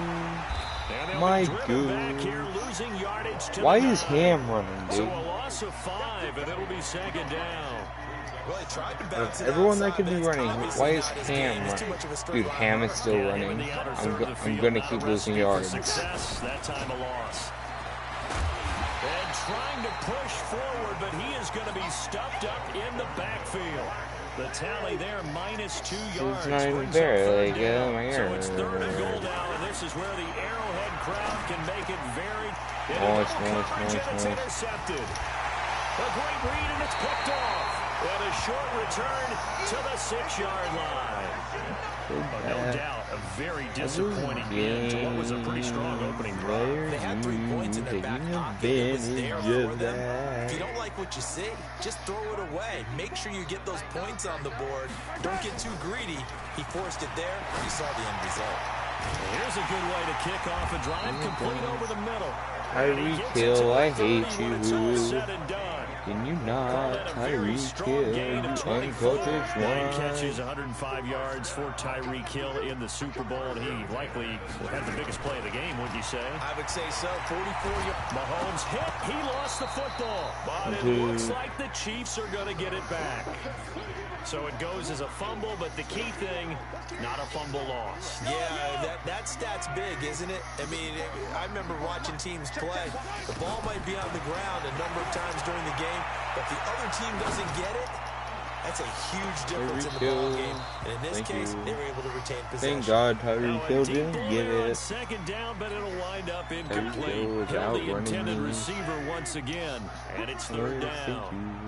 Speaker 1: My
Speaker 3: God.
Speaker 1: Why is Ham running, dude?
Speaker 3: So a loss of 5, and it'll be 2nd down.
Speaker 5: Well, he tried to bounce it
Speaker 1: Everyone that
Speaker 5: outside,
Speaker 1: could be running, why is Ham running? Dude, Ham is still running. I'm gonna keep losing yards.
Speaker 3: That time a loss. And trying to push forward, but he is going to be stuffed up in the backfield. The tally there, -2 yards.
Speaker 1: It's not even fair. Like, oh my
Speaker 3: So
Speaker 1: God.
Speaker 3: it's 3rd and goal now, and this is where the Arrowhead crowd can make it very.
Speaker 1: Nice.
Speaker 3: It's intercepted. A great read, and it's picked off. And a short return to the 6-yard line. No doubt, a very disappointing end to what was a pretty strong opening drive.
Speaker 5: They had 3 points in their back pocket. It was there for them. If you don't like what you see, just throw it away. Make sure you get those points on the board. Don't get too greedy. He forced it there. You saw the end result.
Speaker 3: Here's a good way to kick off a drive, complete over the middle.
Speaker 1: Tyreek Hill, I hate you.
Speaker 3: It's all said and done.
Speaker 1: Can you not? Tyreek Hill, you uncoaches one.
Speaker 3: Catches 105 yards for Tyreek Hill in the Super Bowl, and he likely had the biggest play of the game, wouldn't you say?
Speaker 5: I would say so. 44 yards.
Speaker 3: Mahomes hit. He lost the football, but it looks like the Chiefs are going to get it back. So it goes as a fumble, but the key thing, not a fumble loss.
Speaker 5: Yeah, that stat's big, isn't it? I mean, I remember watching teams play. The ball might be on the ground a number of times during the game, but if the other team doesn't get it, that's a huge difference in the ball game. And in this case, they were able to retain possession.
Speaker 1: Thank God Tyreek Hill didn't get it.
Speaker 3: Second down, but it'll wind up incomplete. Kill the intended receiver once again, and it's third down.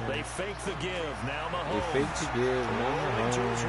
Speaker 3: They fake the give. Now Mahomes.
Speaker 1: They fake the give. Now Mahomes.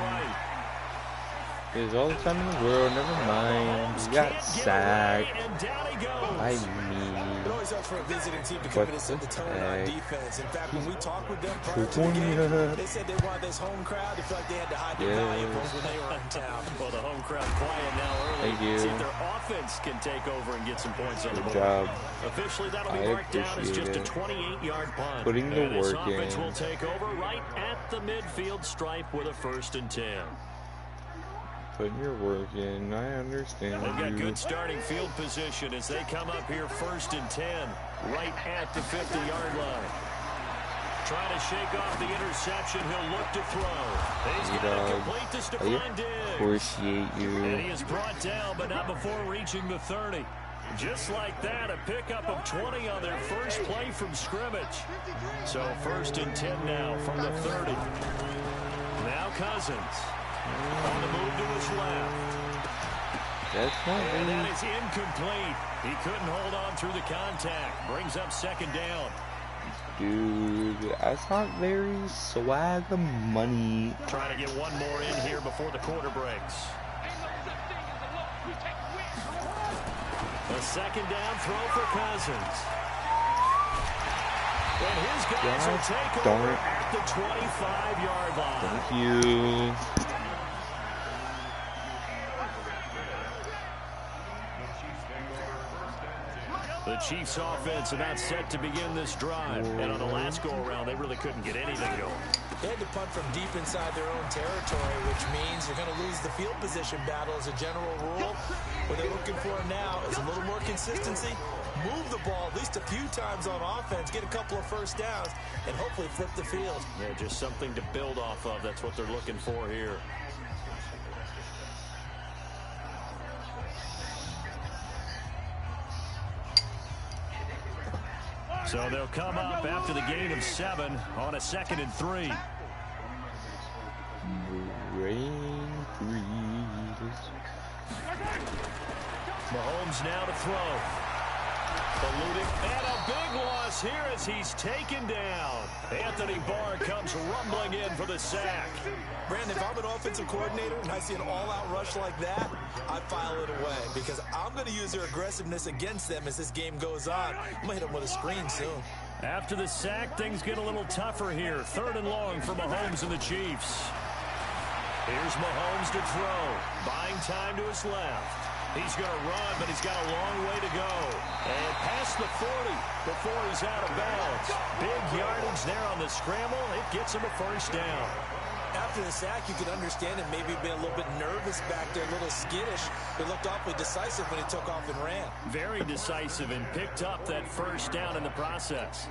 Speaker 1: There's all the time in the world. Never mind. He got sacked. I mean,
Speaker 5: it always helps for a visiting team to come in and set the tone on defense. In fact, when we talked with them prior to the game, they said they wanted this home crowd to feel like they had to hide their valuables when they were in town.
Speaker 3: Well, the home crowd quiet now early.
Speaker 1: Thank you.
Speaker 3: See if their offense can take over and get some points on the board.
Speaker 1: Good job.
Speaker 3: Officially, that'll be marked down as just a 28-yard punt.
Speaker 1: Putting the work in.
Speaker 3: This offense will take over right at the midfield stripe with a 1st and 10.
Speaker 1: Putting your work in, I understand.
Speaker 3: They've got good starting field position as they come up here 1st and 10, right at the 50-yard line. Trying to shake off the interception, he'll look to throw. He's going to complete this to Stephon Diggs.
Speaker 1: Appreciate you.
Speaker 3: And he is brought down, but not before reaching the 30. Just like that, a pickup of 20 on their first play from scrimmage. So 1st and 10 now from the 30. Now Cousins. On the move to his left.
Speaker 1: That's not
Speaker 3: and that is incomplete. He couldn't hold on through the contact. Brings up 2nd down.
Speaker 1: Dude, that's not very swag money.
Speaker 3: Trying to get one more in here before the quarter breaks. A 2nd down throw for Cousins. And his guys will take over at the 25-yard line.
Speaker 1: Thank you.
Speaker 3: The Chiefs offense about set to begin this drive. And on the last go-around, they really couldn't get anything going.
Speaker 5: They had to punt from deep inside their own territory, which means you're going to lose the field position battle as a general rule. What they're looking for now is a little more consistency. Move the ball at least a few times on offense, get a couple of 1st downs, and hopefully flip the field.
Speaker 3: Yeah, just something to build off of. That's what they're looking for here. So they'll come up after the gain of 7 on a 2nd and 3. Mahomes now to throw. Eluding, and a big loss here as he's taken down. Anthony Barr comes rumbling in for the sack.
Speaker 5: Brandon, if I'm an offensive coordinator and I see an all-out rush like that, I file it away because I'm going to use their aggressiveness against them as this game goes on. I'm going to hit them with a screen soon.
Speaker 3: After the sack, things get a little tougher here. 3rd and long for Mahomes and the Chiefs. Here's Mahomes to throw. Buying time to his left. He's going to run, but he's got a long way to go. And past the 40 before he's out of bounds. Big yardage there on the scramble. It gets him a 1st down.
Speaker 5: After the sack, you could understand him maybe being a little bit nervous back there, a little skittish. He looked awfully decisive when he took off and ran.
Speaker 3: Very decisive and picked up that 1st down in the process.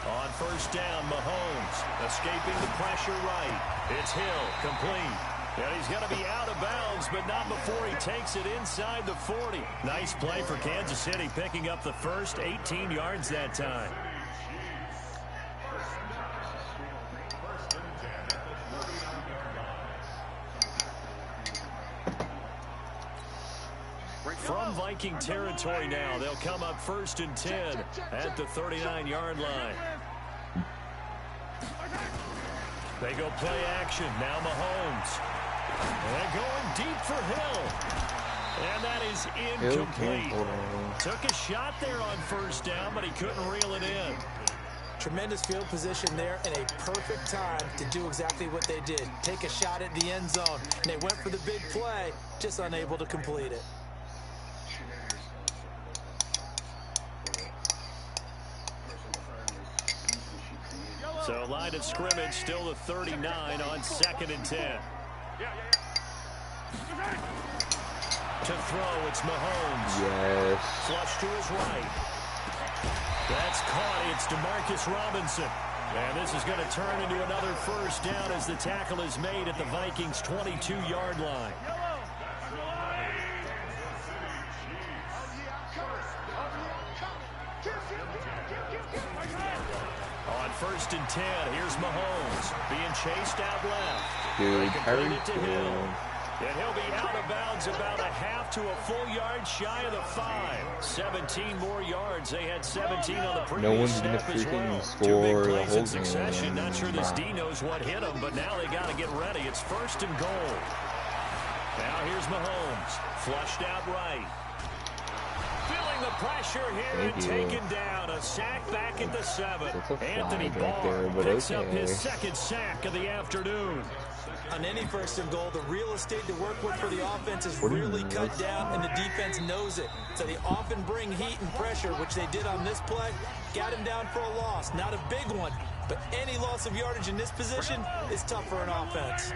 Speaker 3: On 1st down, Mahomes escaping the pressure right. It's Hill, complete. And he's going to be out of bounds, but not before he takes it inside the 40. Nice play for Kansas City, picking up the first 18 yards that time. From Viking territory now, they'll come up 1st and 10 at the 39-yard line. They go play action. Now Mahomes. And going deep for Hill. And that is incomplete. Took a shot there on 1st down, but he couldn't reel it in.
Speaker 5: Tremendous field position there and a perfect time to do exactly what they did. Take a shot at the end zone. And they went for the big play, just unable to complete it.
Speaker 3: So line of scrimmage still the 39 on 2nd and 10. To throw, it's Mahomes.
Speaker 1: Yes.
Speaker 3: Flush to his right. That's caught. It's DeMarcus Robinson. And this is going to turn into another first down as the tackle is made at the Vikings' 22-yard line. On 1st and 10, here's Mahomes being chased out left.
Speaker 1: Dude,
Speaker 3: Complete it to Hill. And he'll be out of bounds about a half to a full yard shy of the 5. 17 more yards. They had 17 on the previous snap as well. Two big plays in succession. Not sure this D knows what hit him, but now they got to get ready. It's 1st and goal. Now here's Mahomes. Flushed out right. Feeling the pressure here and taken down. A sack back at the 7. Anthony Barr picks up his 2nd sack of the afternoon.
Speaker 5: On any 1st and goal, the real estate to work with for the offense is really cut down, and the defense knows it. So they often bring heat and pressure, which they did on this play. Got him down for a loss. Not a big one, but any loss of yardage in this position is tough for an offense.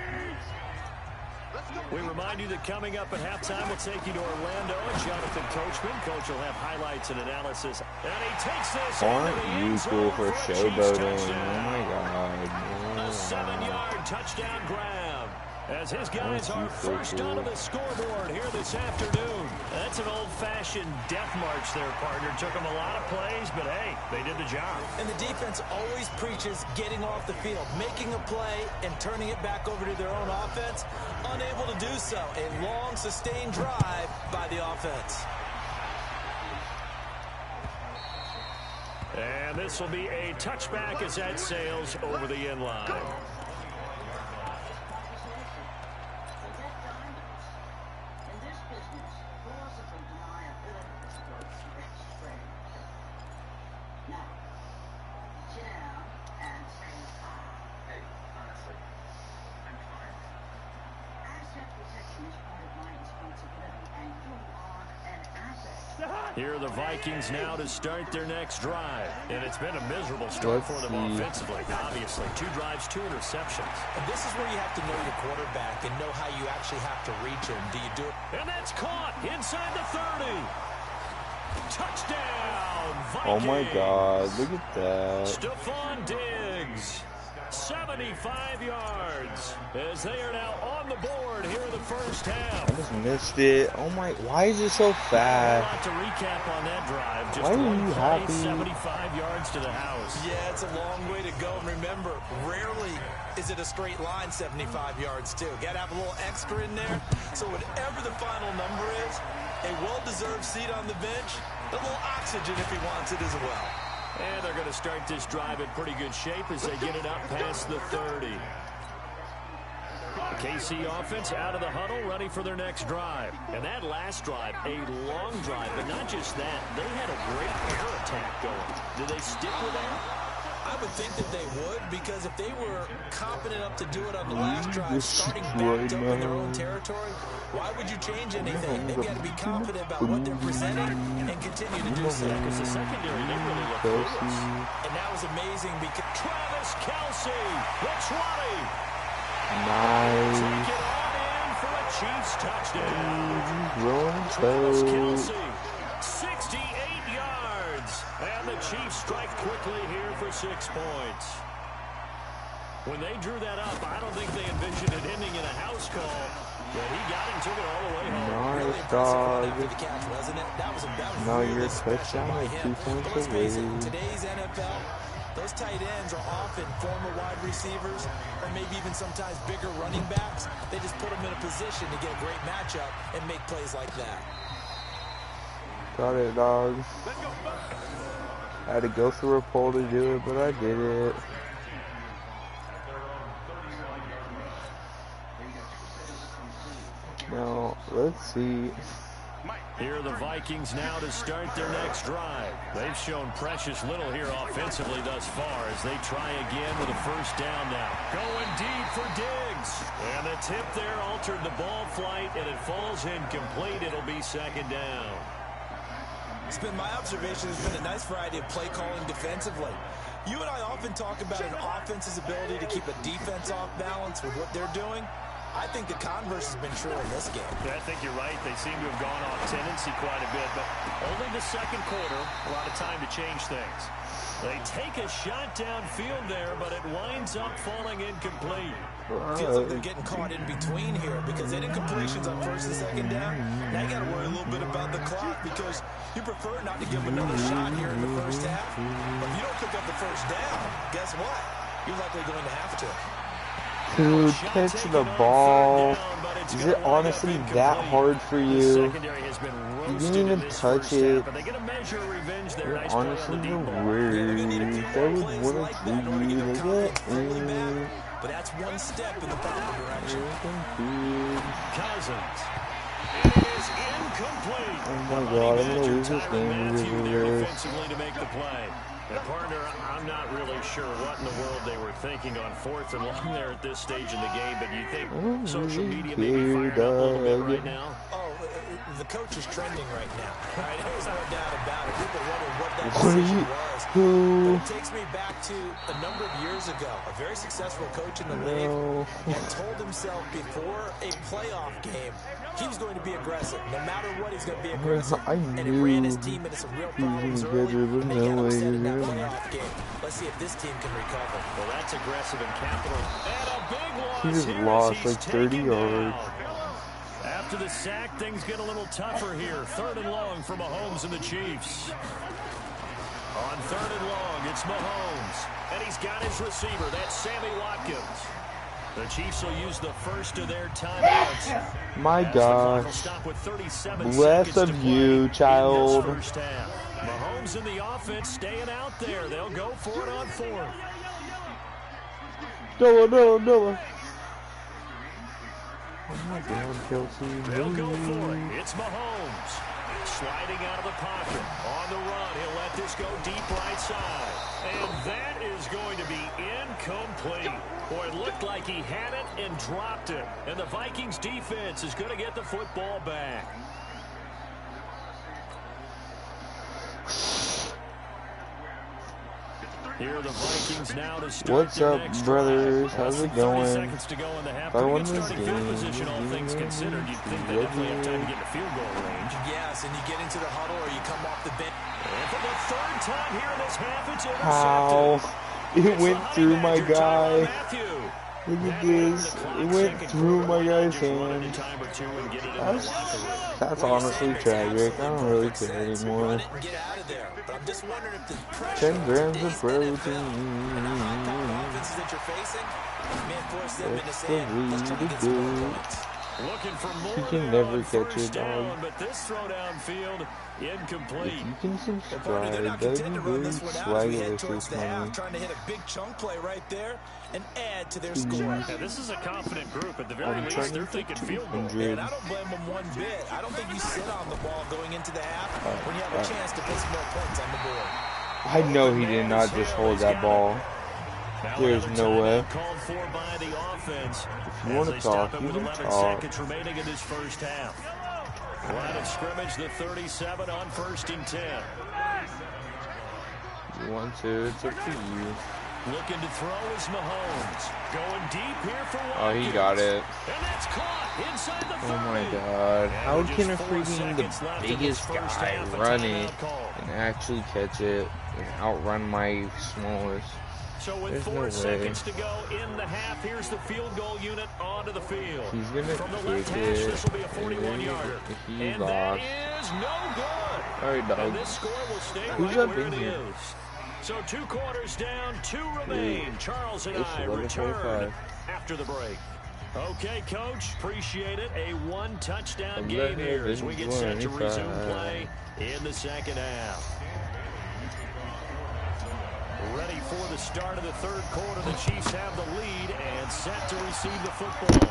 Speaker 3: We remind you that coming up at halftime, we'll take you to Orlando and Jonathan Coachman. Coach will have highlights and analysis. And he takes this.
Speaker 1: Aren't you cool for showboating? Oh my God.
Speaker 3: A 7-yard touchdown grab. As his guys are first onto the scoreboard here this afternoon. That's an old-fashioned death march there, partner. Took them a lot of plays, but hey, they did the job.
Speaker 5: And the defense always preaches getting off the field, making a play, and turning it back over to their own offense. Unable to do so. A long, sustained drive by the offense.
Speaker 3: And this will be a touchback as that sails over the end line. Here are the Vikings now to start their next drive. And it's been a miserable start for them offensively. Obviously, 2 drives, 2 interceptions.
Speaker 5: And this is where you have to know your quarterback and know how you actually have to reach him. Do you do it?
Speaker 3: And that's caught inside the 30. Touchdown, Vikings.
Speaker 1: Oh my God, look at that.
Speaker 3: Stephon Diggs. 75 yards as they are now on the board here in the first half.
Speaker 1: I just missed it. Oh my, why is it so fast?
Speaker 3: A lot to recap on that drive. Just
Speaker 1: why are
Speaker 3: one
Speaker 1: you
Speaker 3: play,
Speaker 1: happy?
Speaker 3: 75 yards to the house.
Speaker 5: Yeah, it's a long way to go. And remember, rarely is it a straight line 75 yards too. Got to have a little extra in there. So whatever the final number is, a well-deserved seat on the bench, a little oxygen if he wants it as well.
Speaker 3: And they're going to start this drive in pretty good shape as they get it up past the 30. The KC offense out of the huddle, ready for their next drive. And that last drive, a long drive, but not just that. They had a great air attack going. Did they stick with that?
Speaker 5: I would think that they would, because if they were confident enough to do it on the last drive, starting back up in their own territory, why would you change anything? They've got to be confident about what they're presenting and continue to do so.
Speaker 3: Because the secondary, they really look clueless.
Speaker 5: And that was amazing because
Speaker 3: Travis Kelce, the 20.
Speaker 1: Nice.
Speaker 3: Take it on in for a Chiefs touchdown.
Speaker 1: Rolling
Speaker 3: Travis
Speaker 1: toes.
Speaker 3: Kelce, 68 yards. And the Chiefs strike quickly here for 6 points. When they drew that up, I don't think they envisioned it ending in a house call. But he got him, took it all the way home.
Speaker 1: Nice, dog.
Speaker 5: That was
Speaker 1: Now
Speaker 5: really
Speaker 1: your
Speaker 5: special
Speaker 1: touchdown
Speaker 5: by
Speaker 1: is
Speaker 5: him.
Speaker 1: 2 points
Speaker 5: But let's face it, in
Speaker 1: away.
Speaker 5: today's NFL, those tight ends are often former wide receivers or maybe even sometimes bigger running backs. They just put them in a position to get a great matchup and make plays like that.
Speaker 1: Got it, dog. I had to go through a pole to do it, but I did it. Now, let's see.
Speaker 3: Here are the Vikings now to start their next drive. They've shown precious little here offensively thus far as they try again with a first down now. Going deep for Diggs. And the tip there altered the ball flight, and it falls incomplete. It'll be second down.
Speaker 5: It's been my observation. There's been a nice variety of play calling defensively. You and I often talk about an offense's ability to keep a defense off balance with what they're doing. I think the converse has been true in this game.
Speaker 3: Yeah, I think you're right. They seem to have gone off tendency quite a bit, but only the second quarter, a lot of time to change things. They take a shot downfield there, but it winds up falling incomplete.
Speaker 5: Feels like they're getting caught in between here because they did completions on first and second down. Now you got to worry a little bit about the clock because you prefer not to give them another shot here in the first half. But if you don't pick up the first down, guess what? You're likely going to have to.
Speaker 1: Dude, catch the ball. Is it honestly that hard for you? You didn't even touch it. You're honestly the worst. I would want to do you like that.
Speaker 5: But that's one step in the proper direction.
Speaker 3: Cousins. It is incomplete.
Speaker 1: Oh my God, I'm going to lose this game.
Speaker 3: Defensively to make the play. And partner, I'm not really sure what in the world they were thinking on fourth and long there at this stage in the game, but you think social media may be fired up a little bit right now?
Speaker 5: Oh, the coach is trending right now. Right? There's no doubt about it. People wonder what that decision was. But it takes me back to a number of years ago. A very successful coach in the league had told himself before a playoff game he was going to be aggressive. No matter what, he's going to be aggressive. And it ran his team into some real problems early. And he got upset in that playoff game. Let's see if this team can recover.
Speaker 3: Well, that's aggressive and capital. And a big loss.
Speaker 1: He just lost like 30 yards.
Speaker 3: After the sack, things get a little tougher here. Third and long for Mahomes and the Chiefs. On third and long, it's Mahomes. And he's got his receiver. That's Sammy Watkins. The Chiefs will use the first of their timeouts.
Speaker 1: My gosh. Bless of you, child.
Speaker 3: Mahomes in the offense staying out there. They'll go for it on fourth.
Speaker 1: Noah. Oh my God, Kelsey.
Speaker 3: They'll go for it. It's Mahomes. Sliding out of the pocket. On the run, he'll let this go deep right side. And that is going to be incomplete. Boy, it looked like he had it and dropped it. And the Vikings defense is going to get the football back. Here are the Vikings now to start.
Speaker 1: What's up, brothers? How's it going?
Speaker 3: If
Speaker 1: I won this game.
Speaker 3: Position, all things considered, you'd think they definitely have time to get in the field goal range.
Speaker 5: Yes, and you get into the huddle or you come off the bench.
Speaker 3: And for the third time here in this half, it's intercepted.
Speaker 1: How? It went through my guy. Look at this. It went through my guy's hand. That's honestly tragic. I don't really care anymore. 10 grams of protein. That's the way to do. You can never catch it, dog.
Speaker 3: But this throw downfield incomplete.
Speaker 1: If you can subscribe, that'd be very swaggerlicious, money.
Speaker 5: Trying to hit a big chunk play right there and add to their score.
Speaker 3: Now, this is a confident group. At the very least, they're thinking field goal.
Speaker 5: And I don't blame them one bit. I don't think you sit on the ball going into the half when you have a chance to put some more points on the board.
Speaker 1: I know he did not just hold that ball. There's no way. If you want to talk, you can talk.
Speaker 3: Remaining in this first half. Line of scrimmage, the 37 on 1st and 10.
Speaker 1: You want to? It's up to you.
Speaker 3: Looking to throw is Mahomes. Going deep here for Watkins.
Speaker 1: Oh, he got it.
Speaker 3: And that's caught inside the 30.
Speaker 1: Oh my God. How can a freaking the biggest guy run it and actually catch it and outrun my smallest?
Speaker 3: So with 4 seconds to go in the half, here's the field goal unit onto the field.
Speaker 1: He's gonna
Speaker 3: from the
Speaker 1: kick
Speaker 3: left hash, this will be a 41-yarder. And that is no good.
Speaker 1: All right, dog.
Speaker 3: And this score will stay
Speaker 1: Who's
Speaker 3: right
Speaker 1: up
Speaker 3: where
Speaker 1: in
Speaker 3: it
Speaker 1: here?
Speaker 3: is. So 2 quarters down, 2 remain. Charles and I return after the break. Okay, Coach, appreciate it. A 1-touchdown game here as we get set to resume play in the second half. Ready for the start of the third quarter. The Chiefs have the lead and set to receive the football.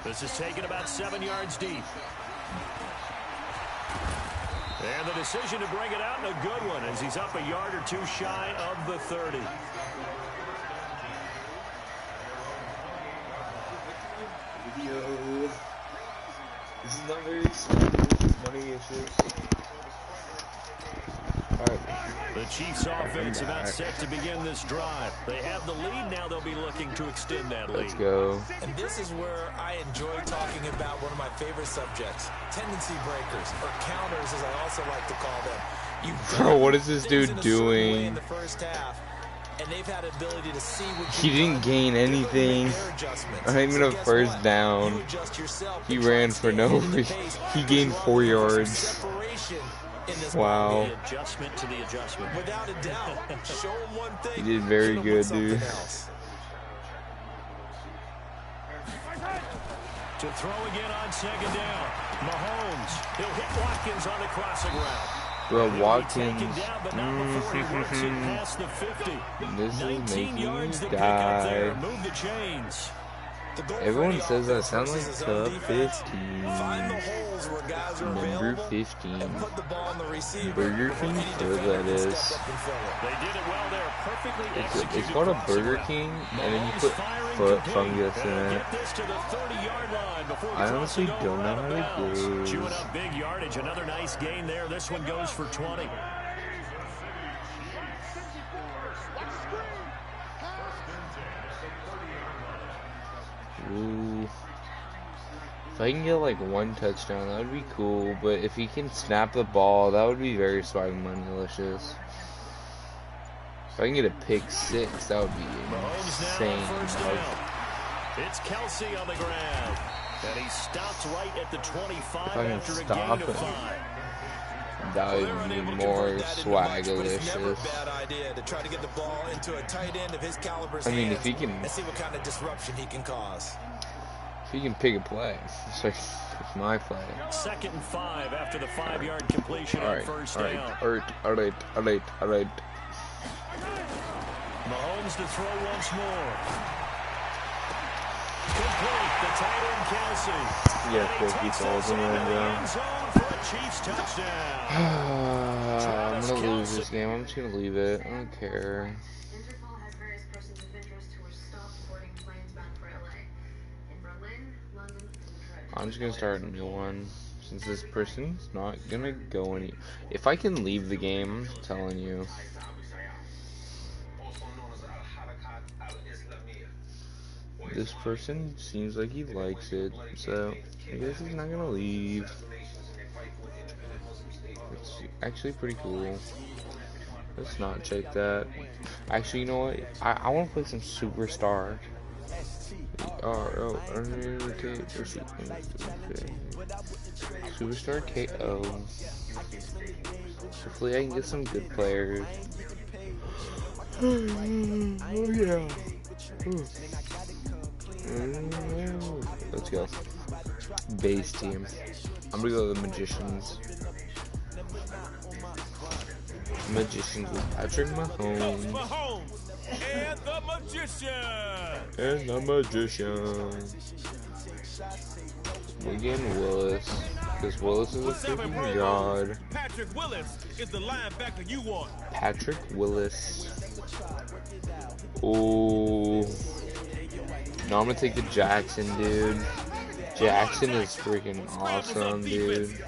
Speaker 3: This is taken about 7 yards deep. And the decision to bring it out in a good one as he's up a yard or two shy of the 30.
Speaker 1: Yo, this is not very expensive. Money issues. Alright.
Speaker 3: The Chiefs offense about set to begin this drive. They have the lead. Now they'll be looking to extend that lead.
Speaker 1: Let's go.
Speaker 5: And this is where I enjoy talking about one of my favorite subjects, tendency breakers, or counters as I also like to call them.
Speaker 1: Bro, what is this dude doing?
Speaker 5: In the first half, and they've had ability to see what
Speaker 1: he didn't gain anything. Not even a first down. He ran for no reason. He gained 4 yards. Wow.
Speaker 3: The adjustment to the adjustment.
Speaker 5: Without a doubt. Show him one thing.
Speaker 1: He did very good, dude.
Speaker 3: To throw again on second down. Mahomes. He'll hit Watkins on the crossing route.
Speaker 1: Bro, Watkins. This is making me die.
Speaker 3: Move the chains.
Speaker 1: Everyone says I sound like sub 15. Number 15. Burger King, where that is.
Speaker 3: They did it well there. Perfectly executed.
Speaker 1: It's called a Burger King, and then you put foot fungus in it. I honestly don't know how it goes.
Speaker 3: Chewing up big yardage. Another nice gain there. This one goes for 20.
Speaker 1: Ooh. If I can get like 1 touchdown, that would be cool. But if he can snap the ball, that would be very swag money-licious. If I can get a pick 6, that would be insane.
Speaker 3: It's Kelsey on the ground, and he stops right at the 25
Speaker 1: if I can
Speaker 3: after
Speaker 1: stop
Speaker 3: a gain of
Speaker 1: him,
Speaker 3: 5.
Speaker 1: that would be more swagalicious. I mean, if he can,
Speaker 5: see what kind of disruption he can cause.
Speaker 1: If he can pick a play, it's like it's my play.
Speaker 3: 2nd and 5 after the 5-yard completion on first down.
Speaker 1: All right.
Speaker 3: Mahomes to throw once more. Complete. The tight end Kelsey.
Speaker 1: Yeah, he falls in the end zone. I'm gonna lose this game. I'm just gonna leave it. I don't care.
Speaker 4: Interpol has various persons of interest who were stopped boarding planes bound for LA. In Berlin, London, and Madrid.
Speaker 1: I'm just gonna start a new one since this person's not gonna go any. If I can leave the game, I'm telling you. This person seems like he likes it, so I guess he's not gonna leave. It's actually pretty cool. Let's not check that. Actually, you know what? I want to play some Superstar. Superstar KO. Hopefully I can get some good players. Oh yeah. Let's go. Base team. I'm gonna go with the Magicians. Magicians with Patrick Mahomes.
Speaker 3: And the Magician.
Speaker 1: And the Magician. Again, Willis. Because Willis is a freaking god.
Speaker 3: Patrick Willis is the linebacker you want.
Speaker 1: Patrick Willis. Oh. No, I'm gonna take the Jackson, dude. Jackson is freaking awesome, dude.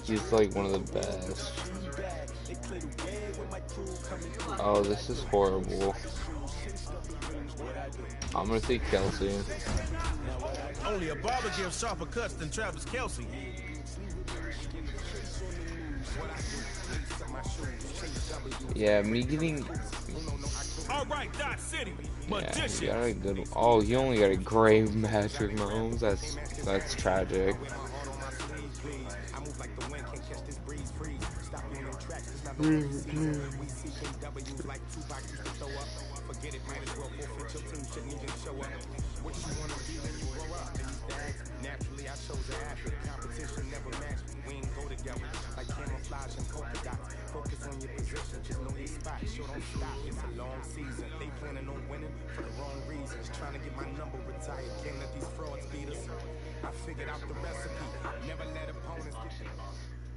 Speaker 1: He's like one of the best. Oh, this is horrible. I'm gonna take Kelsey.
Speaker 6: Only a barber gives sharper cuts than Travis Kelsey.
Speaker 1: Yeah, me getting.
Speaker 6: All right, Dot City.
Speaker 1: Yeah, he got a good. Oh, he only got a gray Patrick Mahomes. That's tragic.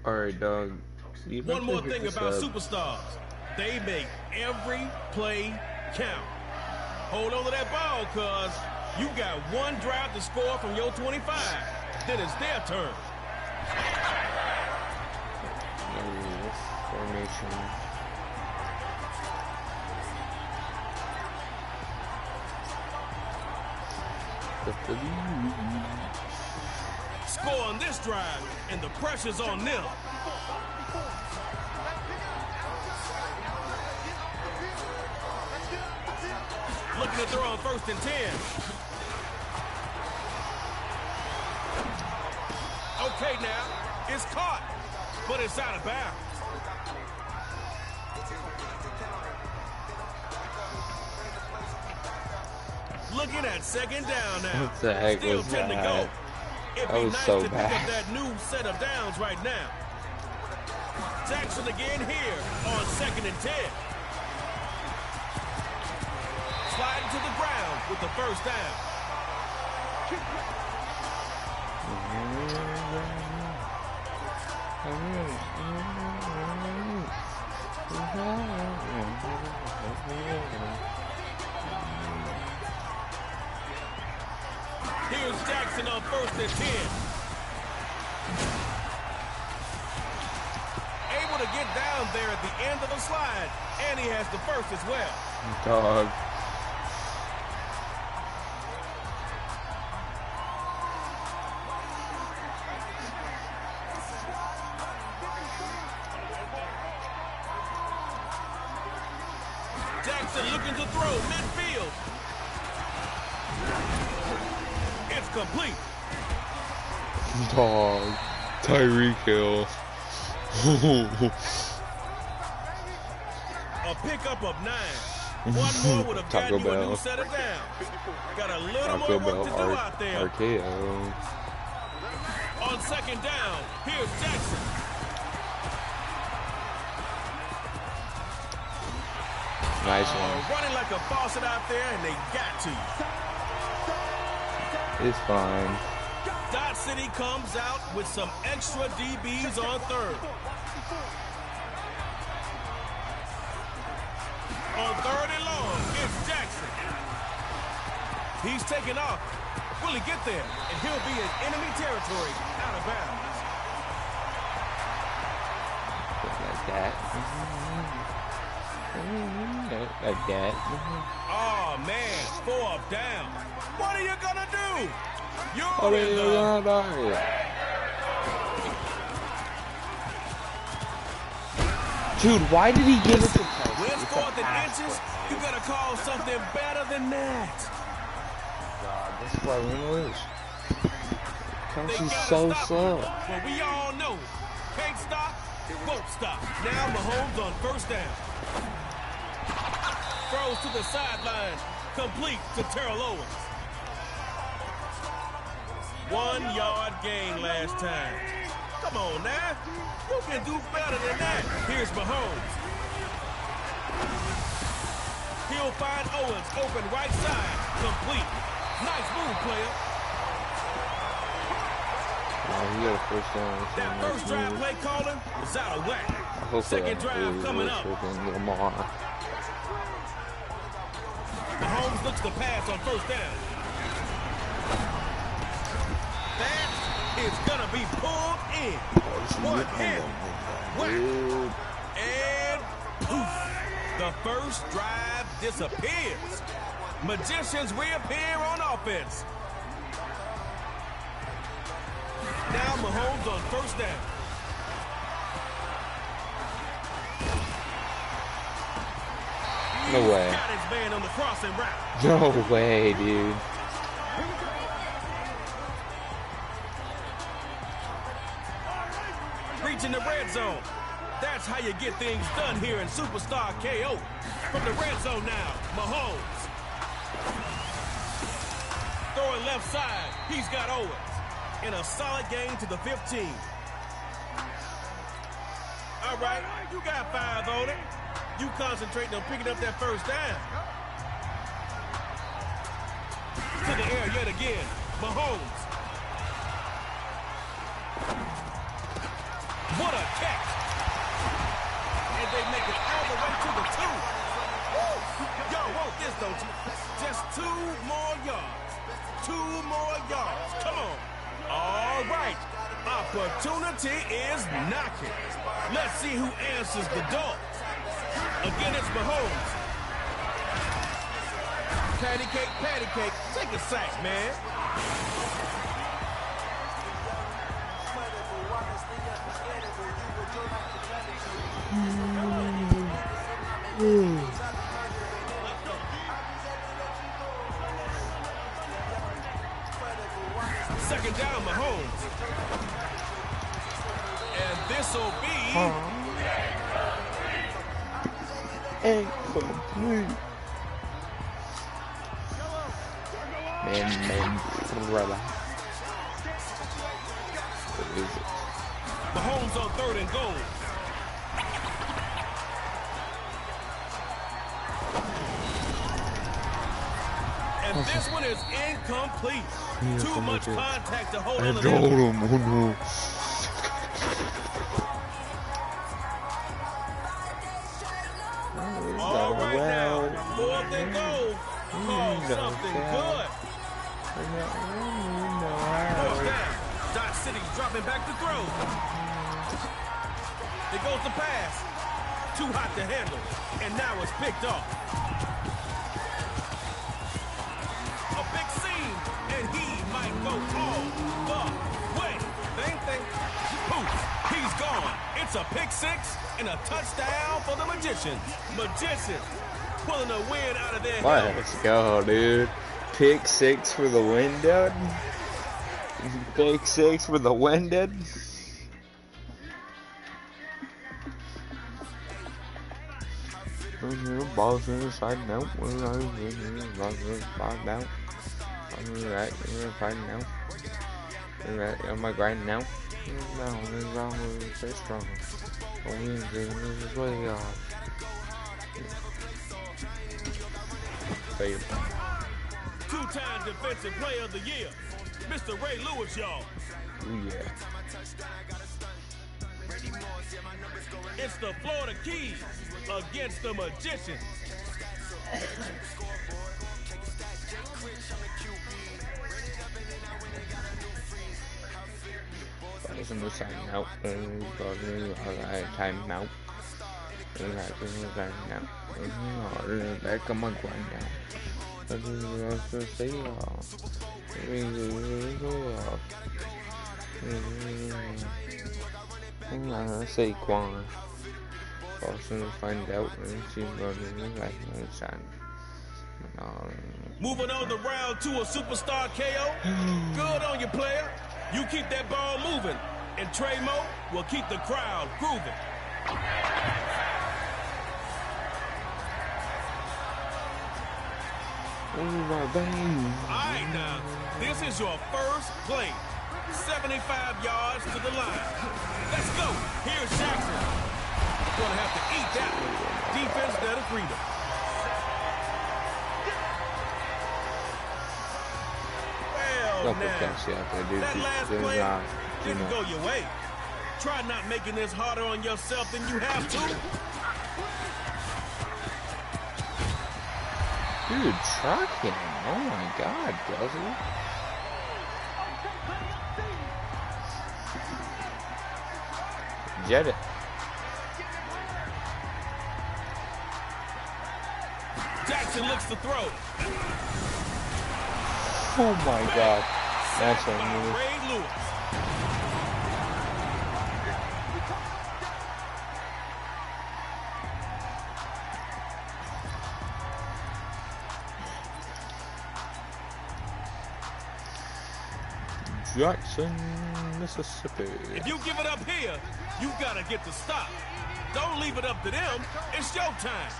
Speaker 1: Alright, dog.
Speaker 6: One more thing about superstars. They make every play count. Hold on to that ball, cuz you got one drive to score from your 25. Then it's their turn.
Speaker 1: Formation.
Speaker 6: Score on this drive, and the pressure's on them. Looking to throw on 1st and 10. Okay now, it's caught, but it's out of bounds. Looking at 2nd down now.
Speaker 1: What the heck
Speaker 6: Still
Speaker 1: was
Speaker 6: 10 to
Speaker 1: that?
Speaker 6: go. It'd
Speaker 1: That
Speaker 6: be
Speaker 1: was
Speaker 6: nice
Speaker 1: so
Speaker 6: to
Speaker 1: bad.
Speaker 6: pick up that new set of downs right now. Jackson again here on 2nd and 10. Sliding to the ground with the 1st down. Here's Jackson on 1st and 10. Able to get down there at the end of the slide, and he has the 1st as well.
Speaker 1: Dog.
Speaker 6: Jackson looking to throw midfield. It's complete.
Speaker 1: Dog. Tyreek Hill.
Speaker 6: A pickup of 9. One more would have gotten you a new set of downs. Got a little more work to do out there.
Speaker 1: RKO.
Speaker 6: On 2nd down, here's Jackson.
Speaker 1: Nice one.
Speaker 6: Running like a faucet out there, and they got to you.
Speaker 1: It's fine.
Speaker 6: Dot City comes out with some extra DBs on 3rd. On 3rd and long, it's Jackson. He's taking off. Will he get there? And he'll be in enemy territory, out of bounds.
Speaker 1: Like that. Like that.
Speaker 6: Oh, man, 4th down. What are you going to do? You're
Speaker 1: Oh,
Speaker 6: in the...
Speaker 1: Dude, why did he give it to Tyson?
Speaker 6: When it's 4th and inches, you got to call something better than that.
Speaker 1: God, this is why we're going to lose.
Speaker 6: They
Speaker 1: Kelsey's
Speaker 6: gotta
Speaker 1: so
Speaker 6: stop
Speaker 1: slow.
Speaker 6: him. But we all know, can't stop, won't stop. Now Mahomes on 1st down. Throws to the sideline, complete to Terrell Owens. 1 yard gain last time. Come on now, you can do better than that. Here's Mahomes. He'll find Owens open right side, complete. Nice move, player.
Speaker 1: Oh, he got a 1st down.
Speaker 6: That 1st drive play calling is out of whack.
Speaker 1: Hopefully
Speaker 6: 2nd drive coming up.
Speaker 1: Lamar.
Speaker 6: Mahomes looks to pass on 1st down. That is gonna be pulled in. One hit, whack, and poof. The 1st drive disappears. Magicians reappear on offense. Now Mahomes on 1st down.
Speaker 1: No way.
Speaker 6: Got his man on the crossing route.
Speaker 1: No way, dude.
Speaker 6: Reaching the red zone. That's how you get things done here in Superstar KO. From the red zone now, Mahomes. Throwing left side, he's got Owens. In a solid gain to the 15. All right, you got 5 on it. You concentrating on picking up that 1st down. To the air yet again, Mahomes. What a catch. Just 2 more yards. 2 more yards. Come on. All right. Opportunity is knocking. Let's see who answers the door. Again, it's Mahomes. Patty cake. Take a sack, man. Second down, Mahomes. And this'll be
Speaker 1: incomplete. Man, brother. What is it?
Speaker 6: Mahomes on 3rd and goal. And this one is incomplete. Too much contact to hold on to that. All right now, 4th and goal. Call something good. 4th down. Dodge City's dropping back to throw. It goes to pass. Too hot to handle. And now it's picked off. A big seam. And he might go all the way. Think. Poof. He's gone. It's a pick 6 and a touchdown for the Magicians. Magicians pulling a win out of their helmet.
Speaker 1: Let's go, dude. Pick 6 for the win, dude. Pick 6 for the win, dude. Balls inside now. Balls inside now. Alright, now. Alright, am I grinding now? No, this is all so strong. This is way off. Fail.
Speaker 6: 2-time defensive player of the year, Mr. Ray Lewis, y'all.
Speaker 1: Ooh, yeah.
Speaker 6: It's the Florida Keys against the Magicians.
Speaker 1: Some sign out. Time out. Back on my grind now. Saquon. Also find out and see running like no sign.
Speaker 6: Moving on the round to a superstar KO. Good on you, player. You keep that ball moving, and Trey Mo will keep the crowd grooving.
Speaker 1: My veins.
Speaker 6: All right, now, this is your first play. 75 yards to the line. Let's go. Here's Jackson. Gonna have to eat that one. Defense there to freedom. Well, now, that last play didn't go your way. Try not making this harder on yourself than you have to.
Speaker 1: Dude, trucking. Oh my God, does he? Jet it.
Speaker 6: Jackson looks to throw.
Speaker 1: Oh my God. That's a move.
Speaker 6: Ray Lewis.
Speaker 1: Jackson, Mississippi.
Speaker 6: If you give it up here, you gotta get the stop. Don't leave it up to them. It's showtime.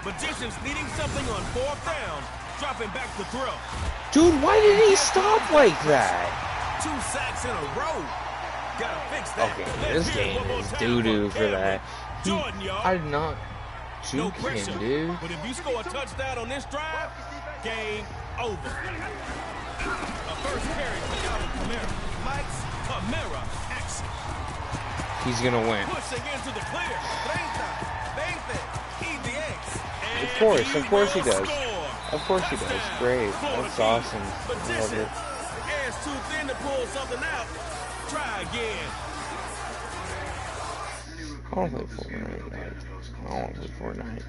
Speaker 6: Magicians needing something on 4th down. Dropping back to throw.
Speaker 1: Dude, why did he stop like that?
Speaker 6: 2 sacks in a row. Gotta fix that.
Speaker 1: Okay, this game is doo-doo for that. I did not
Speaker 6: No
Speaker 1: juke
Speaker 6: pressure.
Speaker 1: him, dude.
Speaker 6: But if you score a touchdown on this drive, game over. A first carry for Alvin Kamara. Mike's Kamara action.
Speaker 1: He's gonna win.
Speaker 6: Pushing into the clear. 30, 20, EDX.
Speaker 1: course he does. Of course he does. Great. That's awesome. I love it.
Speaker 6: Ass too thin to pull something out. Try again.
Speaker 1: I don't play Fortnite. I don't play Fortnite.